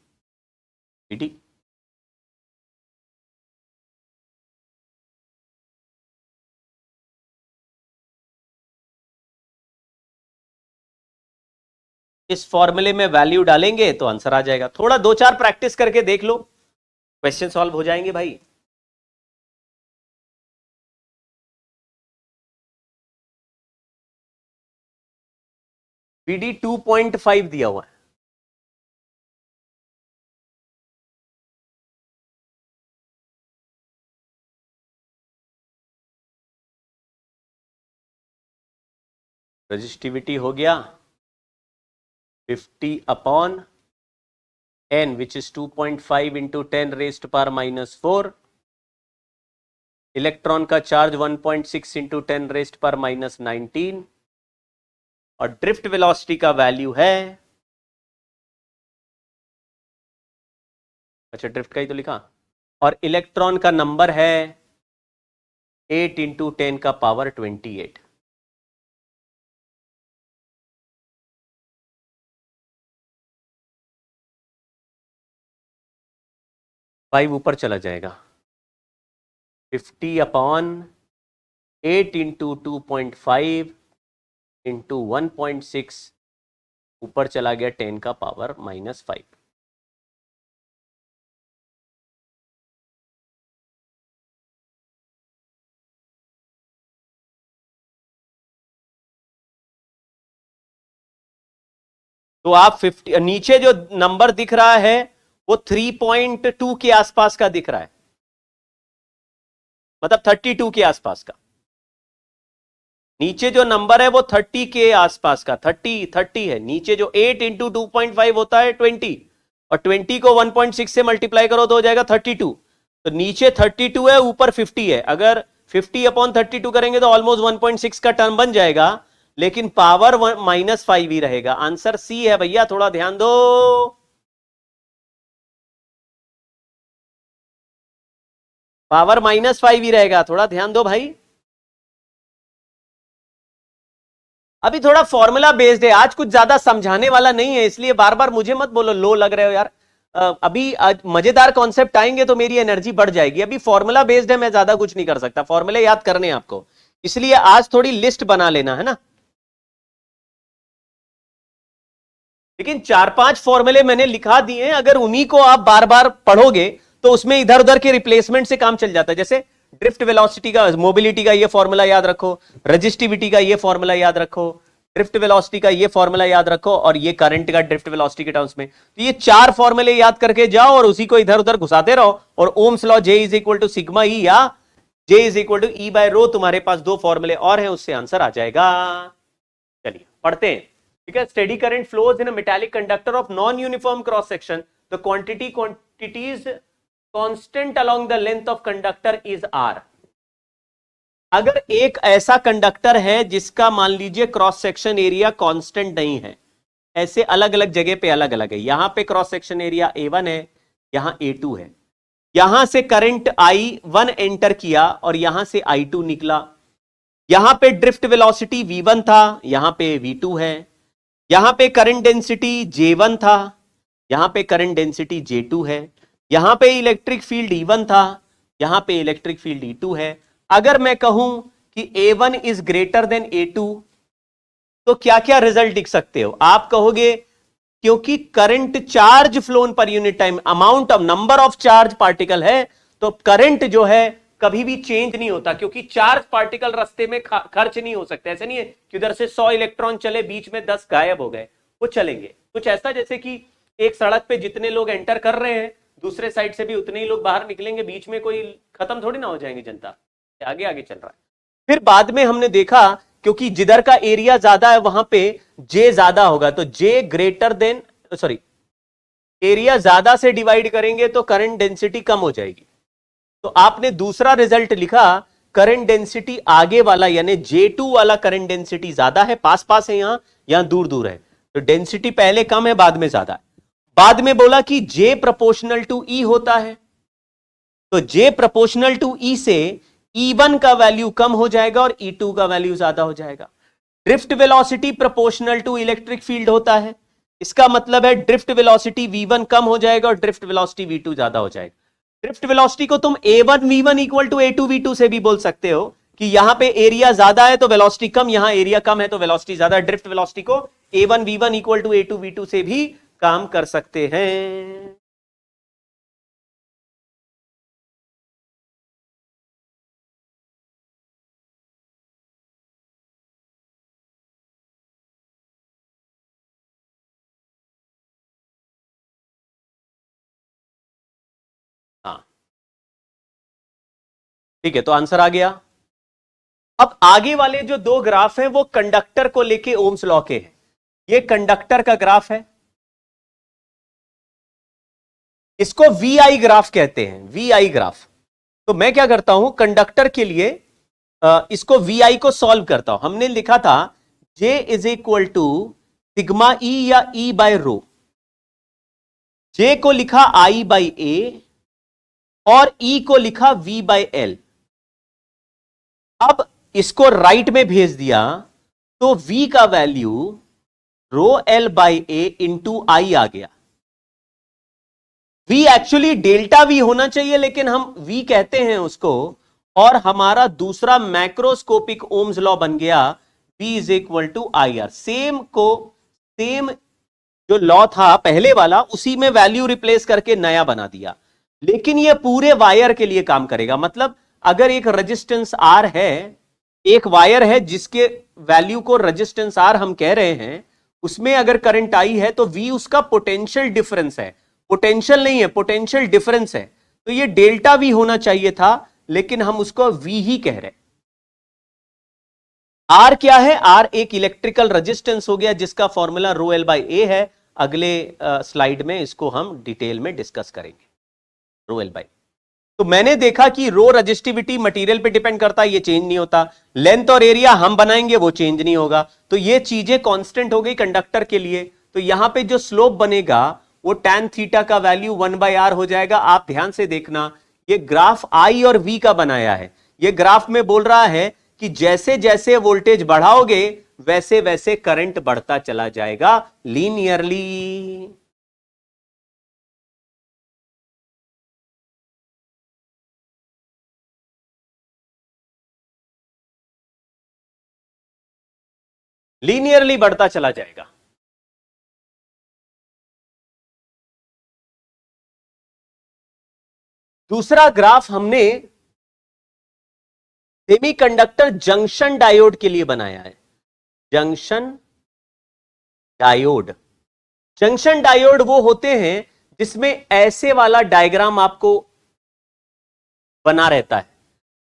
इस फॉर्मूले में वैल्यू डालेंगे तो आंसर आ जाएगा। थोड़ा 2-4 प्रैक्टिस करके देख लो, क्वेश्चन सॉल्व हो जाएंगे भाई। Vd 2.5 दिया हुआ है। रजिस्टिविटी हो गया 50/n which is 2.5 into 10 raised power -4। Electron का चार्ज 1.6 into 10 raised power -19 और ड्रिफ्ट वेलोसिटी का वैल्यू है, अच्छा ड्रिफ्ट का ही तो लिखा, और इलेक्ट्रॉन का नंबर है 8 into 10 का पावर 28। फाइव ऊपर चला जाएगा। 50/8 into 2.5 into 1.6 ऊपर चला गया 10 का पावर -5। तो आप 50 नीचे जो नंबर दिख रहा है वो 3.2 के आसपास का दिख रहा है, मतलब 32 के आसपास का। नीचे जो नंबर है वो 30 के आसपास का, 30 है नीचे। जो 8 into 2.5 होता है 20, और 20 को 1.6 से मल्टीप्लाई करो तो हो जाएगा 32। तो नीचे 32 है, ऊपर 50 है। अगर 50/32 करेंगे तो ऑलमोस्ट 1.6 का टर्म बन जाएगा, लेकिन पावर -5 ही रहेगा। आंसर सी है भैया, थोड़ा ध्यान दो। पावर -5 ही रहेगा, थोड़ा ध्यान दो भाई। अभी थोड़ा फॉर्मूला बेस्ड है, आज कुछ ज्यादा समझाने वाला नहीं है, इसलिए बार बार मुझे मत बोलो लो लग रहे हो यार। अभी मजेदार कॉन्सेप्ट आएंगे तो मेरी एनर्जी बढ़ जाएगी। अभी फॉर्मूला बेस्ड है, मैं ज्यादा कुछ नहीं कर सकता, फॉर्मूले याद करने हैं आपको, इसलिए आज थोड़ी लिस्ट बना लेना है ना। लेकिन 4-5 फॉर्मूले मैंने लिखा दिए हैं, अगर उन्हीं को आप बार बार पढ़ोगे तो उसमें इधर उधर के रिप्लेसमेंट से काम चल जाता है। जैसे ड्रिफ्ट वेलोसिटी का, मोबिलिटी का ये फॉर्मूला याद रखो, रजिस्टिविटी का ये फॉर्मूला याद रखो, ड्रिफ्ट वेलोसिटी का ये फॉर्मूला याद रखो, और ये करंट का ड्रिफ्ट वेलोसिटी के टर्म्स में। तो ये 4 फॉर्मूले याद करके जाओ और उसी को इधर उधर घुसाते रहो, और Ohm's law J is equal to sigma e या J is equal to E by rho, तुम्हारे पास 2 फॉर्मूले और हैं, उससे आंसर आ जाएगा। चलिए पढ़ते हैं, ठीक है। Steady current flows in a metallic conductor of non uniform cross section, the quantities constant along the length of conductor is are. अगर एक ऐसा कंडक्टर है जिसका मान लीजिए क्रॉस सेक्शन एरिया कांस्टेंट नहीं है, ऐसे अलग अलग जगह पे अलग अलग है, यहां पे क्रॉस सेक्शन एरिया A1 है, यहां A2 है, यहां से करंट I1 एंटर किया और यहां से I2 निकला, यहां पे ड्रिफ्ट वेलोसिटी V1 था, यहां पे V2 है, यहां पे करंट डेंसिटी J1 था, यहां पे करंट डेंसिटी J2 है, यहां पे इलेक्ट्रिक फील्ड E1 था, यहां पे इलेक्ट्रिक फील्ड E2 है। अगर मैं कहूं कि A1 is greater than A2, तो क्या क्या रिजल्ट दिख सकते हो आप? कहोगे क्योंकि current charge phloem per unit time, amount of number of charge particle है, तो करंट जो है कभी भी चेंज नहीं होता, क्योंकि चार्ज पार्टिकल रास्ते में खर्च नहीं हो सकते। ऐसे नहीं है कि उधर से 100 इलेक्ट्रॉन चले, बीच में 10 गायब हो गए, वो चलेंगे। कुछ ऐसा जैसे कि एक सड़क पे जितने लोग एंटर कर रहे हैं, दूसरे साइड से भी उतने ही लोग बाहर निकलेंगे, बीच में कोई खत्म थोड़ी ना हो जाएंगी जनता, आगे आगे चल रहा है। फिर बाद में हमने देखा क्योंकि जिधर का एरिया ज्यादा है वहां पे J ज्यादा होगा, तो J greater than, sorry, area ज्यादा से डिवाइड करेंगे तो करंट डेंसिटी कम हो जाएगी। तो आपने दूसरा रिजल्ट लिखा, करंट डेंसिटी आगे वाला यानी J2 वाला करंट डेंसिटी ज्यादा है, पास पास है, यहां दूर दूर है, तो डेंसिटी पहले कम है बाद में ज्यादा है। बाद में बोला कि J प्रोपोर्शनल टू E होता है, तो J प्रोपोर्शनल टू E से E1 का वैल्यू कम हो जाएगा और E2 का वैल्यू ज्यादा हो जाएगा। Drift velocity proportional to electric field होता है, इसका मतलब है ड्रिफ्ट वेलोसिटी V1 कम हो जाएगा और ड्रिफ्ट वेलोसिटी V2 ज्यादा हो जाएगा। ड्रिफ्ट वेलोसिटी को तुम A1 V1 equal to A2 V2 से भी बोल सकते हो कि यहां पे एरिया ज्यादा है तो वेलोसिटी कम, यहां एरिया कम है तो वेलोसिटी ज्यादा। ड्रिफ्ट वेलोसिटी को A1 V1 equal to A2 V2 से भी काम कर सकते हैं। हाँ ठीक है, तो आंसर आ गया। अब आगे वाले जो 2 ग्राफ हैं वो कंडक्टर को लेके ओम्स लॉ के हैं। ये कंडक्टर का ग्राफ है, इसको VI ग्राफ कहते हैं, VI ग्राफ। तो मैं क्या करता हूं कंडक्टर के लिए, इसको VI को सॉल्व करता हूं। हमने लिखा था J is equal to sigma E या E बाय रो। J को लिखा I बाई A और E को लिखा V बाय L। अब इसको राइट में भेज दिया तो V का value rho L by A into I आ गया। V एक्चुअली डेल्टा V होना चाहिए, लेकिन हम V कहते हैं उसको, और हमारा दूसरा मैक्रोस्कोपिक ओम्स लॉ बन गया V is equal to IR। Same जो लॉ था पहले वाला, उसी में वैल्यू रिप्लेस करके नया बना दिया, लेकिन ये पूरे वायर के लिए काम करेगा। मतलब अगर एक रेजिस्टेंस R है, एक वायर है जिसके वैल्यू को रेजिस्टेंस R हम कह रहे हैं, उसमें अगर करंट आई है तो V उसका पोटेंशियल डिफरेंस है, पोटेंशियल नहीं है, पोटेंशियल डिफरेंस है। तो ये डेल्टा V होना चाहिए था, लेकिन हम उसको V ही कह रहे हैं। R क्या है? R एक इलेक्ट्रिकल रेजिस्टेंस हो गया जिसका formula rho L by A है। अगले स्लाइड में इसको हम डिटेल में डिस्कस करेंगे, रो L बाई। तो मैंने देखा कि रो रजिस्टिविटी मटेरियल पे डिपेंड करता है, ये चेंज नहीं होता। लेंथ और एरिया हम बनाएंगे, वो चेंज नहीं होगा। तो ये चीजें कांस्टेंट हो गई कंडक्टर के लिए। तो यहां पे जो स्लोप बनेगा वो tan थीटा का वैल्यू 1/r हो जाएगा। आप ध्यान से देखना, ये ग्राफ I और V का बनाया है। ये ग्राफ में बोल रहा है कि जैसे जैसे वोल्टेज बढ़ाओगे वैसे वैसे करंट बढ़ता चला जाएगा लीनियरली। लीनियरली बढ़ता चला जाएगा। दूसरा ग्राफ हमने सेमीकंडक्टर जंक्शन डायोड के लिए बनाया है। जंक्शन डायोड, जंक्शन डायोड वो होते हैं जिसमें ऐसे वाला डायग्राम आपको बना रहता है।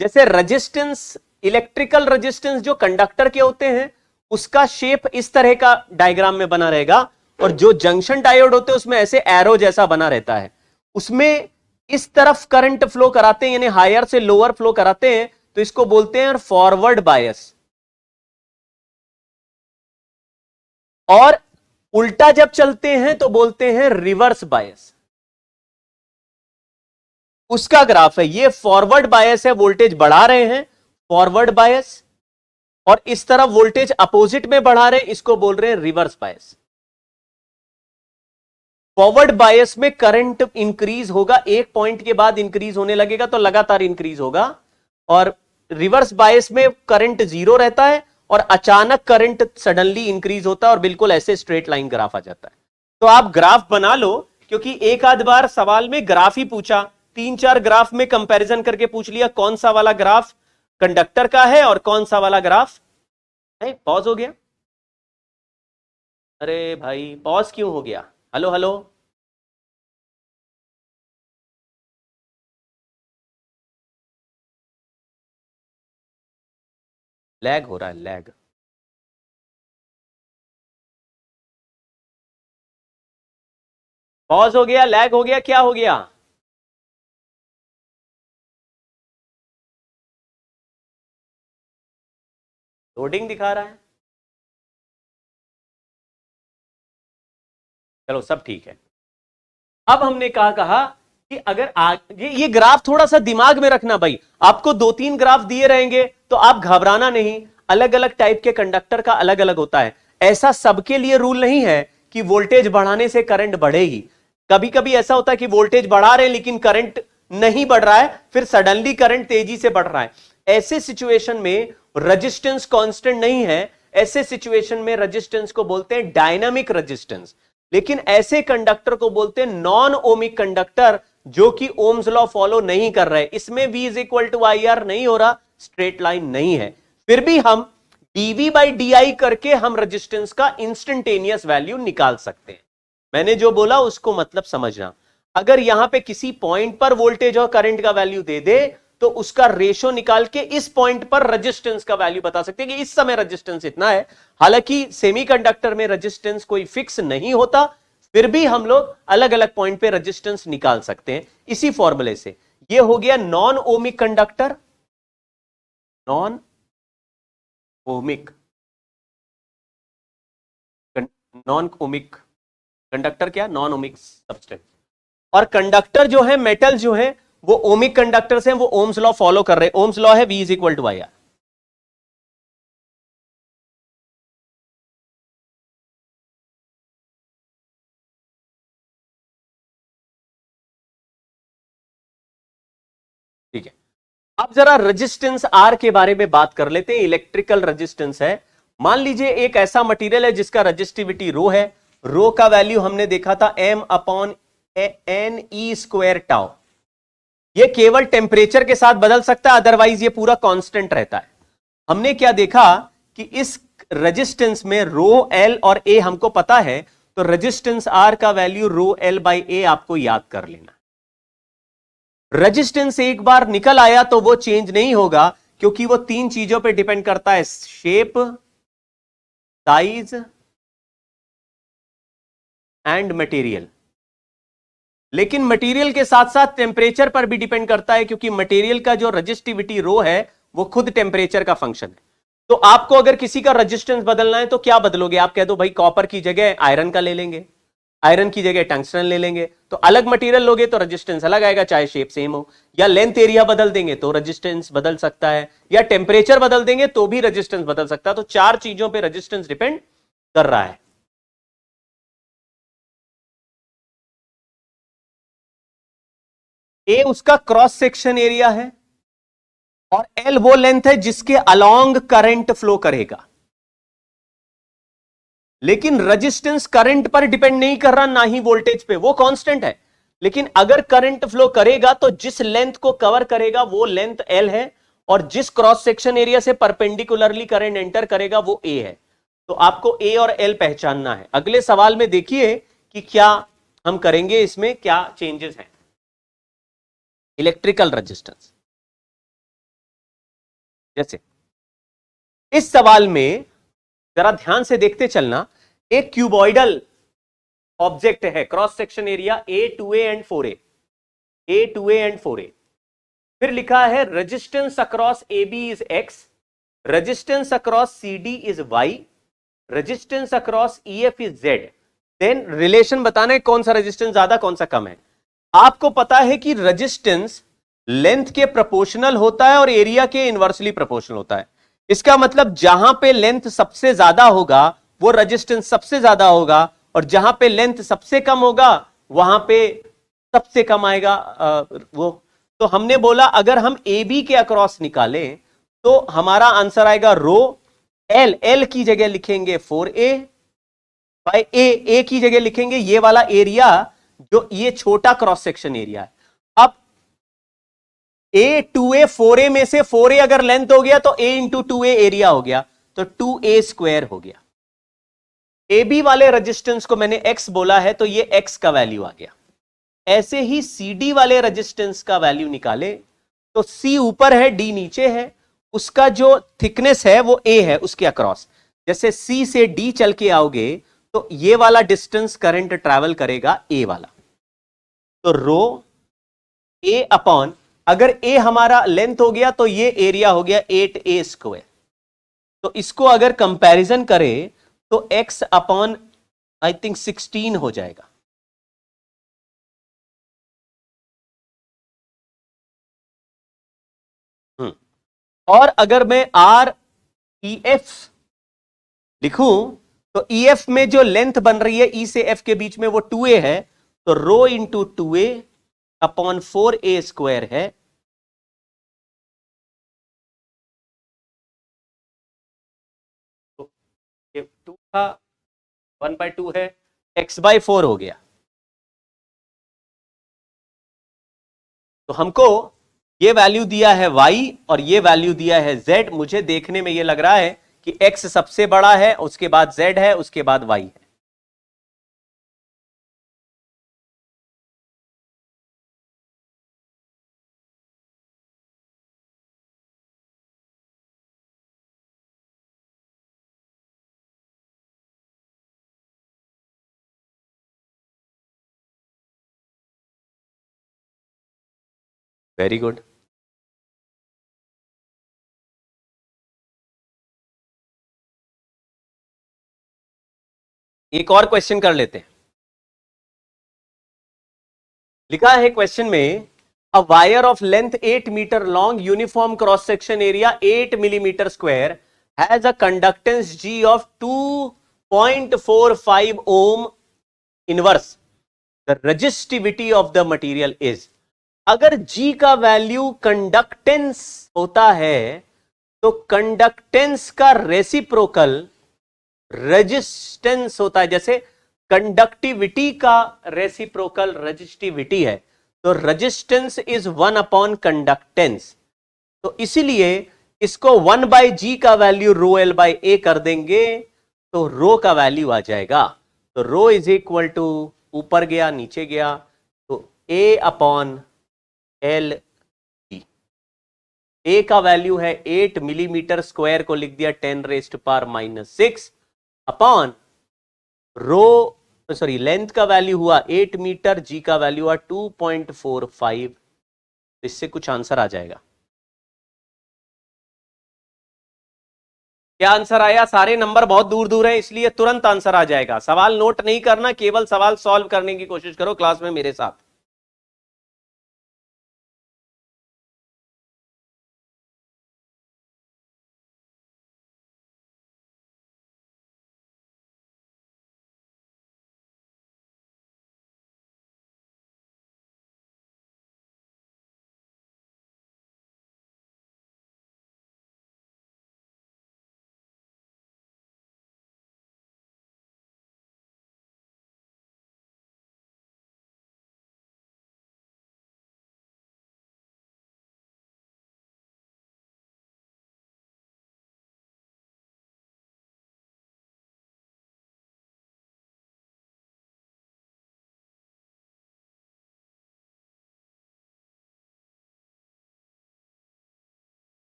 जैसे रेजिस्टेंस, इलेक्ट्रिकल रेजिस्टेंस जो कंडक्टर के होते हैं उसका शेप इस तरह का डायग्राम में बना रहेगा, और जो जंक्शन डायोड होते हैं उसमें ऐसे एरो जैसा बना रहता है। उसमें इस तरफ करंट फ्लो कराते हैं, यानी हायर से लोअर फ्लो कराते हैं, तो इसको बोलते हैं फॉरवर्ड बायस। और उल्टा जब चलते हैं तो बोलते हैं रिवर्स बायस। उसका ग्राफ है, ये फॉरवर्ड बायस है, वोल्टेज बढ़ा रहे हैं फॉरवर्ड बायस, और इस तरफ वोल्टेज अपोजिट में बढ़ा रहे हैं, इसको बोल रहे हैं रिवर्स बायस। फॉरवर्ड बायस में करंट इंक्रीज होगा, एक पॉइंट के बाद इंक्रीज होने लगेगा तो लगातार इंक्रीज होगा, और रिवर्स बायस में करंट जीरो रहता है और अचानक करंट सडनली इंक्रीज होता है और बिल्कुल ऐसे स्ट्रेट लाइन ग्राफ आ जाता है। तो आप ग्राफ बना लो, क्योंकि एक आध बार सवाल में ग्राफ ही पूछा, 3-4 ग्राफ में कंपैरिजन करके पूछ लिया कौन सा वाला ग्राफ कंडक्टर का है और कौन सा वाला ग्राफ है। पॉज हो गया, अरे भाई पॉज क्यों हो गया? हेलो हेलो, लैग हो रहा है, लैग। पॉज हो गया, लैग हो गया, क्या हो गया? लोडिंग दिखा रहा है, चलो सब ठीक है। अब हमने कहा कि अगर ये ग्राफ थोड़ा सा दिमाग में रखना भाई, आपको 2-3 ग्राफ दिए रहेंगे तो आप घबराना नहीं। अलग अलग टाइप के कंडक्टर का अलग अलग होता है, ऐसा सबके लिए रूल नहीं है कि वोल्टेज बढ़ाने से करंट बढ़ेगी। कभी कभी ऐसा होता है कि वोल्टेज बढ़ा रहे हैं लेकिन करंट नहीं बढ़ रहा है, फिर सडनली करंट तेजी से बढ़ रहा है। ऐसे सिचुएशन में रेजिस्टेंस कांस्टेंट नहीं है, ऐसे सिचुएशन में रेजिस्टेंस को बोलते हैं डायनामिक रेजिस्टेंस। लेकिन ऐसे कंडक्टर को बोलते हैं नॉन ओमिक कंडक्टर, जो कि ओम्स लॉ फॉलो नहीं कर रहे। इसमें V is equal to IR नहीं हो रहा, स्ट्रेट लाइन नहीं है, फिर भी हम dV बाई DI करके हम रेजिस्टेंस का इंस्टेंटेनियस वैल्यू निकाल सकते हैं। मैंने जो बोला उसको मतलब समझना। अगर यहां पे किसी पॉइंट पर वोल्टेज और करंट का वैल्यू दे दे तो उसका रेशो निकाल के इस पॉइंट पर रेजिस्टेंस का वैल्यू बता सकते हैं कि इस समय रेजिस्टेंस इतना है। हालांकि सेमीकंडक्टर में रेजिस्टेंस कोई फिक्स नहीं होता, फिर भी हम लोग अलग अलग पॉइंट पे रेजिस्टेंस निकाल सकते हैं इसी फॉर्मूले से। ये हो गया non ohmic conductor, non ohmic, non ohmic conductor क्या? Non ohmic substance. और कंडक्टर जो है, मेटल जो है, वो ओमिक कंडक्टर्स हैं, वो ओम्स लॉ फॉलो कर रहे हैं। ओम्स लॉ है V is equal to IR। ठीक है, अब जरा रेजिस्टेंस R के बारे में बात कर लेते हैं। इलेक्ट्रिकल रेजिस्टेंस है, मान लीजिए एक ऐसा मटेरियल है जिसका रेजिस्टिविटी रो है। रो का वैल्यू हमने देखा था m/n² टाउ। ये केवल टेम्परेचर के साथ बदल सकता है, अदरवाइज ये पूरा कांस्टेंट रहता है। हमने क्या देखा कि इस रेजिस्टेंस में रो L और A हमको पता है, तो रेजिस्टेंस R का value rho L by A आपको याद कर लेना। रेजिस्टेंस एक बार निकल आया तो वो चेंज नहीं होगा, क्योंकि वो 3 चीजों पे डिपेंड करता है, शेप, साइज एंड मटेरियल। लेकिन मटेरियल के साथ साथ टेम्परेचर पर भी डिपेंड करता है, क्योंकि मटेरियल का जो रेजिस्टिविटी रो है वो खुद टेम्परेचर का फंक्शन है। तो आपको अगर किसी का रेजिस्टेंस बदलना है तो क्या बदलोगे? आप कह दो भाई कॉपर की जगह आयरन का ले लेंगे, आयरन की जगह टंगस्टन ले लेंगे, तो अलग मटेरियल लोगे तो रेजिस्टेंस अलग आएगा, चाहे शेप सेम हो। या लेंथ एरिया बदल देंगे तो रेजिस्टेंस बदल सकता है, या टेम्परेचर बदल देंगे तो भी रेजिस्टेंस बदल सकता है। तो 4 चीजों पे रेजिस्टेंस डिपेंड कर रहा है। ए उसका क्रॉस सेक्शन एरिया है और L वो लेंथ है जिसके अलोंग करंट फ्लो करेगा। लेकिन रेजिस्टेंस करंट पर डिपेंड नहीं कर रहा, ना ही वोल्टेज पे, वो कांस्टेंट है। लेकिन अगर करंट फ्लो करेगा तो जिस लेंथ को कवर करेगा वो लेंथ L है, और जिस क्रॉस सेक्शन एरिया से परपेंडिकुलरली करंट एंटर करेगा वो ए है। तो आपको ए और एल पहचानना है। अगले सवाल में देखिए कि क्या हम करेंगे, इसमें क्या चेंजेस हैं। इलेक्ट्रिकल रेजिस्टेंस, जैसे इस सवाल में जरा ध्यान से देखते चलना, एक क्यूबॉइडल ऑब्जेक्ट है, cross section area A2A and 4A, A2A and 4A। फिर लिखा है resistance across AB is X, resistance across CD is Y, resistance across EF is Z। Then relation बताना है कौन सा रेजिस्टेंस ज्यादा कौन सा कम है। आपको पता है कि रेजिस्टेंस लेंथ के प्रोपोर्शनल होता है और एरिया के इनवर्सली प्रोपोर्शनल होता है। इसका मतलब जहां पे लेंथ सबसे ज्यादा होगा वो रेजिस्टेंस सबसे ज्यादा होगा, और जहां पे लेंथ सबसे कम होगा वहां पे सबसे कम आएगा वो। तो हमने बोला अगर हम ए बी के अक्रॉस निकालें तो हमारा आंसर आएगा रो एल, एल की जगह लिखेंगे 4A बाय ए की जगह लिखेंगे ये वाला एरिया जो ये छोटा क्रॉस सेक्शन एरिया है। अब A2A 4A में से 4A अगर लेंथ हो गया तो A इंटू 2A एरिया हो गया, तो 2A स्क्वायर हो गया। ए बी वाले रेजिस्टेंस को मैंने x बोला है तो ये x का वैल्यू आ गया। ऐसे ही सी डी वाले रेजिस्टेंस का वैल्यू निकाले तो C ऊपर है D नीचे है, उसका जो थिकनेस है वो A है उसके अक्रॉस। जैसे C से D चल के आओगे तो ये वाला डिस्टेंस करंट ट्रैवल करेगा A वाला, तो रो A अपॉन, अगर A हमारा लेंथ हो गया तो ये एरिया हो गया 8A स्क्वायर। तो इसको अगर कंपैरिजन करें तो x अपॉन आई थिंक 16 हो जाएगा। और अगर मैं आर ई एफ लिखूं तो ई एफ में जो लेंथ बन रही है ई से एफ के बीच में वो 2A है, तो rho into 2A upon 4A square है। तो ये 2 था 1/2 है, x/4 हो गया। तो हमको ये वैल्यू दिया है y और ये वैल्यू दिया है z। मुझे देखने में ये लग रहा है कि x सबसे बड़ा है, उसके बाद z है, उसके बाद y है। Very good. एक और क्वेश्चन कर लेते हैं। लिखा है क्वेश्चन में a wire of length 8 metre long, uniform cross section area 8 millimetre square, has a conductance G of 2.45 ohm inverse, the resistivity of the material is. अगर G का वैल्यू कंडक्टेंस होता है तो कंडक्टेंस का रेसिप्रोकल रेजिस्टेंस होता है। जैसे conductivity का रेसिप्रोकल रेजिस्टिविटी है, तो रेजिस्टेंस इज 1 अपॉन कंडक्टेंस। तो इसीलिए इसको 1/G का वैल्यू रो एल बाई ए कर देंगे तो रो का वैल्यू आ जाएगा। तो रो इज इक्वल टू, ऊपर गया नीचे गया, तो ए अपॉन एल। ए का वैल्यू है 8 मिलीमीटर स्क्वायर को लिख दिया 10⁻⁻⁶ अपॉन रो, सॉरी लेंथ का वैल्यू हुआ 8 मीटर, जी का वैल्यू हुआ 2.45। इससे कुछ आंसर आ जाएगा। क्या आंसर आया? सारे नंबर बहुत दूर दूर हैं इसलिए तुरंत आंसर आ जाएगा। सवाल नोट नहीं करना, केवल सवाल सॉल्व करने की कोशिश करो क्लास में मेरे साथ।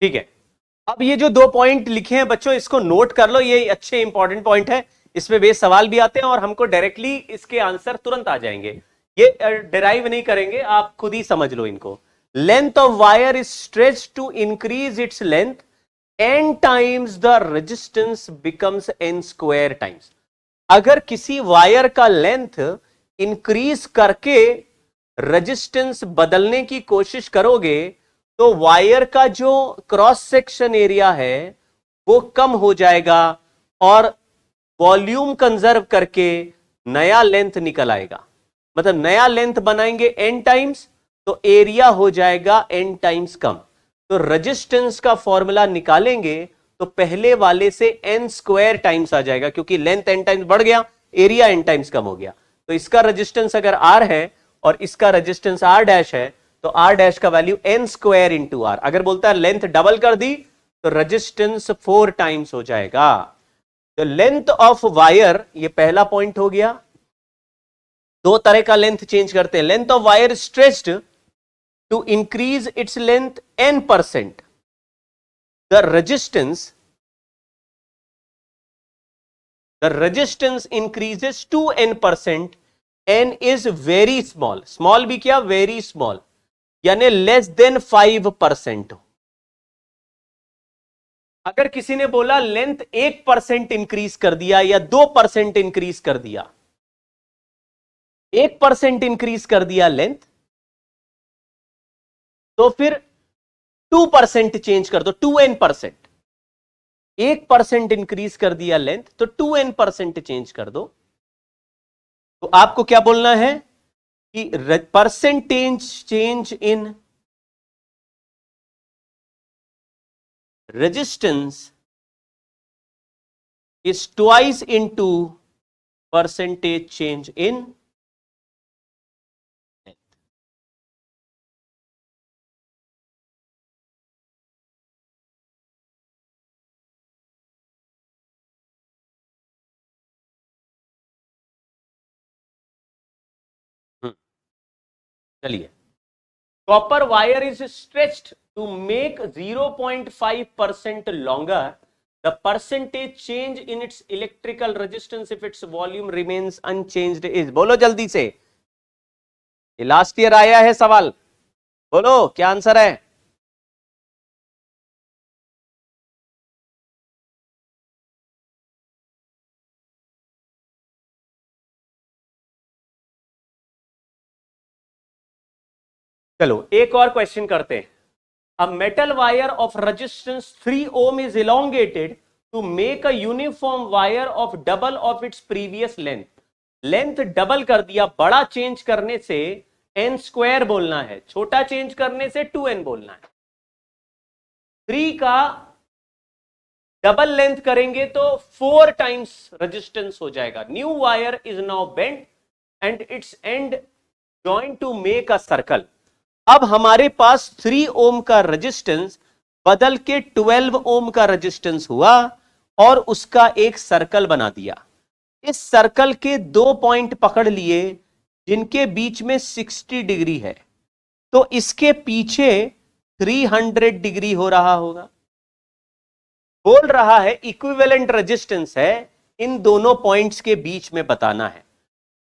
ठीक है, अब ये जो 2 पॉइंट लिखे हैं बच्चों, इसको नोट कर लो, ये अच्छे इंपॉर्टेंट पॉइंट है, इसमें बेस सवाल भी आते हैं और हमको डायरेक्टली इसके आंसर तुरंत आ जाएंगे, ये डिराइव नहीं करेंगे, आप खुद ही समझ लो इनको। Length of wire is stretched to increase its length n times the resistance becomes n square times. अगर किसी वायर का लेंथ इंक्रीज करके रेजिस्टेंस बदलने की कोशिश करोगे तो वायर का जो क्रॉस सेक्शन एरिया है वो कम हो जाएगा और वॉल्यूम कंजर्व करके नया लेंथ निकल आएगा। मतलब नया लेंथ बनाएंगे n टाइम्स तो एरिया हो जाएगा n टाइम्स कम। तो रेजिस्टेंस का फॉर्मूला निकालेंगे तो पहले वाले से n स्क्वायर टाइम्स आ जाएगा, क्योंकि लेंथ n टाइम्स बढ़ गया, एरिया n टाइम्स कम हो गया। तो इसका रेजिस्टेंस अगर r है और इसका रेजिस्टेंस r डैश है तो r डैश का value n square into r। अगर बोलता है लेंथ डबल कर दी तो रेजिस्टेंस 4 टाइम्स हो जाएगा। तो लेंथ ऑफ वायर, ये पहला पॉइंट हो गया। दो तरह का लेंथ चेंज करते हैं। Length of wire stretched to increase its length n%, the resistance increases to n%, n is very small, small भी क्या, very small, यानी लेस देन 5%। अगर किसी ने बोला लेंथ 1% इंक्रीज कर दिया या 2% इंक्रीज कर दिया, 1% इंक्रीज कर दिया लेंथ, तो फिर 2% चेंज कर दो, 2n%। 1% इंक्रीज कर दिया लेंथ तो 2n% चेंज कर दो। तो आपको क्या बोलना है कि percentage change in resistance is twice into percentage change in. चलिए, copper wire is stretched to make 0.5% longer, the percentage change in its electrical resistance if its volume remains unchanged is. बोलो जल्दी से, ये लास्ट ईयर आया है सवाल, बोलो क्या आंसर है। चलो एक और क्वेश्चन करते हैं। A metal wire of resistance 3 ohm is elongated to make a uniform wire of double of its previous length. Length double कर दिया, बड़ा चेंज करने से n स्क्वायर बोलना है, छोटा चेंज करने से 2n बोलना है। 3 का डबल लेंथ करेंगे तो 4 टाइम्स रेजिस्टेंस हो जाएगा। New wire is now bent and its end joint to make a circle. अब हमारे पास 3 ओम का रेजिस्टेंस बदल के 12 ओम का रेजिस्टेंस हुआ और उसका एक सर्कल बना दिया। इस सर्कल के 2 पॉइंट पकड़ लिए जिनके बीच में 60 डिग्री है, तो इसके पीछे 300 डिग्री हो रहा होगा। बोल रहा है इक्विवेलेंट रेजिस्टेंस है, इन दोनों पॉइंट्स के बीच में बताना है।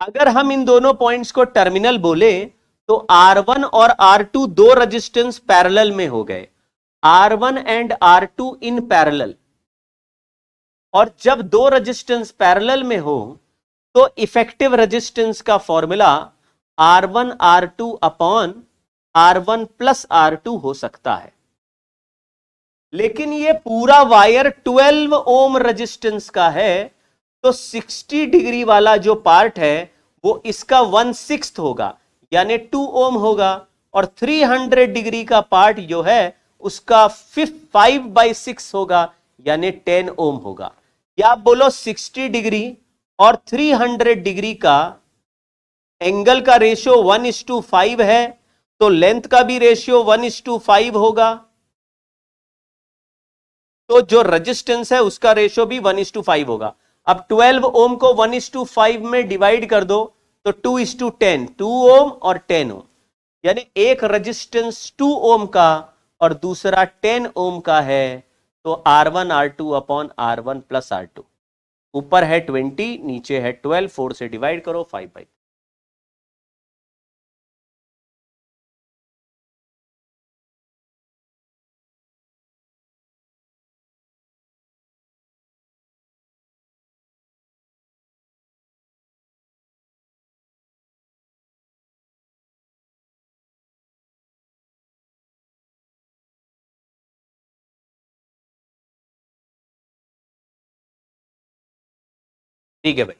अगर हम इन दोनों पॉइंट्स को टर्मिनल बोले तो R1 और R2 दो रेजिस्टेंस पैरेलल में हो गए, R1 and R2 in parallel. और जब दो रेजिस्टेंस पैरेलल में हो तो इफेक्टिव रेजिस्टेंस का formula R1 R2 upon R1 plus R2 हो सकता है। लेकिन ये पूरा वायर 12 ओम रेजिस्टेंस का है, तो 60 डिग्री वाला जो पार्ट है वो इसका 1/6 होगा, यानी 2 ओम होगा, और 300 डिग्री का पार्ट जो है उसका 5/6 होगा, यानी 10 ओम होगा। या आप बोलो 60 डिग्री और 300 डिग्री का एंगल का रेशियो 1:5 है, तो लेंथ का भी रेशियो 1:5 होगा, तो जो रेजिस्टेंस है उसका रेशियो भी 1:5 होगा। अब 12 ओम को 1:5 में डिवाइड कर दो तो 2:10, 2 ओम और 10 ओम, यानी एक रेजिस्टेंस 2 ओम का और दूसरा 10 ओम का है, तो R1 R2 upon R1 plus R2, ऊपर है 20 नीचे है 12, 4 से डिवाइड करो 5/3। ठीक है भाई,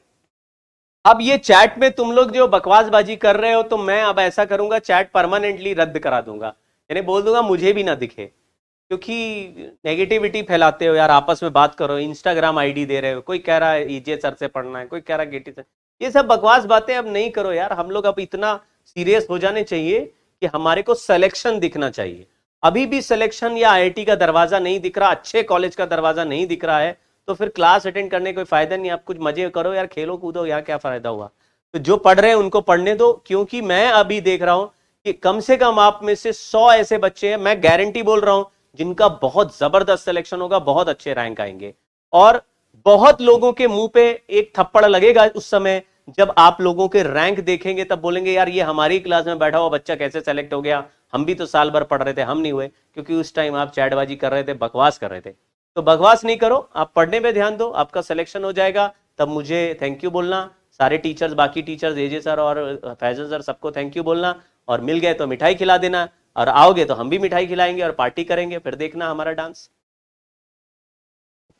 अब ये चैट में तुम लोग जो बकवासबाजी कर रहे हो, तो मैं अब ऐसा करूंगा, चैट परमानेंटली रद्द करा दूंगा, यानी बोल दूंगा मुझे भी ना दिखे, क्योंकि नेगेटिविटी फैलाते हो यार। आपस में बात करो, इंस्टाग्राम आईडी दे रहे हो, कोई कह रहा है ईजे सर से पढ़ना है, कोई कह रहा है गेटी सर, ये सब बकवास बातें अब नहीं करो यार। हम लोग अब इतना सीरियस हो जाने चाहिए कि हमारे को सिलेक्शन दिखना चाहिए। अभी भी सिलेक्शन या आईआईटी का दरवाजा नहीं दिख रहा, अच्छे कॉलेज का दरवाजा नहीं दिख रहा है, तो फिर क्लास अटेंड करने का कोई फायदा नहीं। आप कुछ मजे करो यार, खेलो कूदो, यार क्या फायदा हुआ। तो जो पढ़ रहे हैं उनको पढ़ने दो, क्योंकि मैं अभी देख रहा हूं कि कम से कम आप में से 100 ऐसे बच्चे हैं, मैं गारंटी बोल रहा हूं, जिनका बहुत जबरदस्त सिलेक्शन होगा, बहुत अच्छे रैंक आएंगे। और बहुत लोगों के मुंह पे एक थप्पड़ लगेगा उस समय जब आप लोगों के रैंक देखेंगे, तब बोलेंगे यार ये हमारी क्लास में बैठा हुआ बच्चा कैसे सेलेक्ट हो गया, हम भी तो साल भर पढ़ रहे थे, हम नहीं हुए। क्योंकि उस टाइम आप चैटबाजी कर रहे थे, बकवास कर रहे थे। तो बकवास नहीं करो, आप पढ़ने पे ध्यान दो, आपका सिलेक्शन हो जाएगा, तब मुझे थैंक यू बोलना। सारे टीचर्स, बाकी टीचर्स, एजे सर और फैजल सर, सबको थैंक यू बोलना। और मिल गए तो मिठाई खिला देना, और आओगे तो हम भी मिठाई खिलाएंगे और पार्टी करेंगे, फिर देखना हमारा डांस।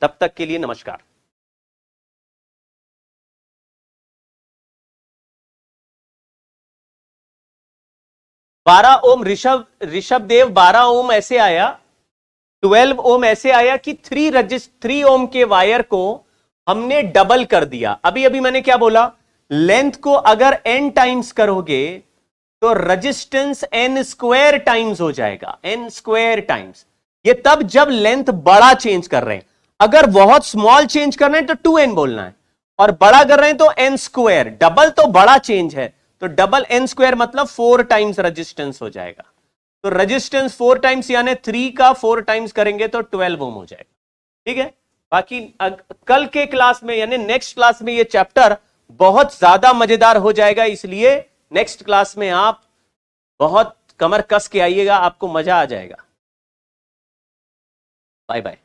तब तक के लिए नमस्कार। 12 ओम ऋषभ देव, 12 ओम ऐसे आया, 12 ओम ऐसे आया कि 3 ओम के वायर को हमने डबल कर दिया। अभी अभी मैंने क्या बोला, लेंथ को अगर n टाइम्स करोगे तो रजिस्टेंस n स्क्वायर टाइम्स हो जाएगा, n स्क्वायर टाइम्स। ये तब जब लेंथ बड़ा चेंज कर रहे हैं। अगर बहुत स्मॉल चेंज कर रहे हैं तो 2n बोलना है, और बड़ा कर रहे हैं तो n स्क्वायर। डबल तो बड़ा चेंज है, तो डबल n स्क्वायर मतलब 4 टाइम्स रजिस्टेंस हो जाएगा। तो रजिस्टेंस 4 टाइम्स यानी 3 का 4 टाइम्स करेंगे तो 12 ओम हो जाएगा। ठीक है, बाकी कल के क्लास में यानी नेक्स्ट क्लास में ये चैप्टर बहुत ज्यादा मजेदार हो जाएगा, इसलिए नेक्स्ट क्लास में आप बहुत कमर कस के आइएगा, आपको मजा आ जाएगा। Bye bye.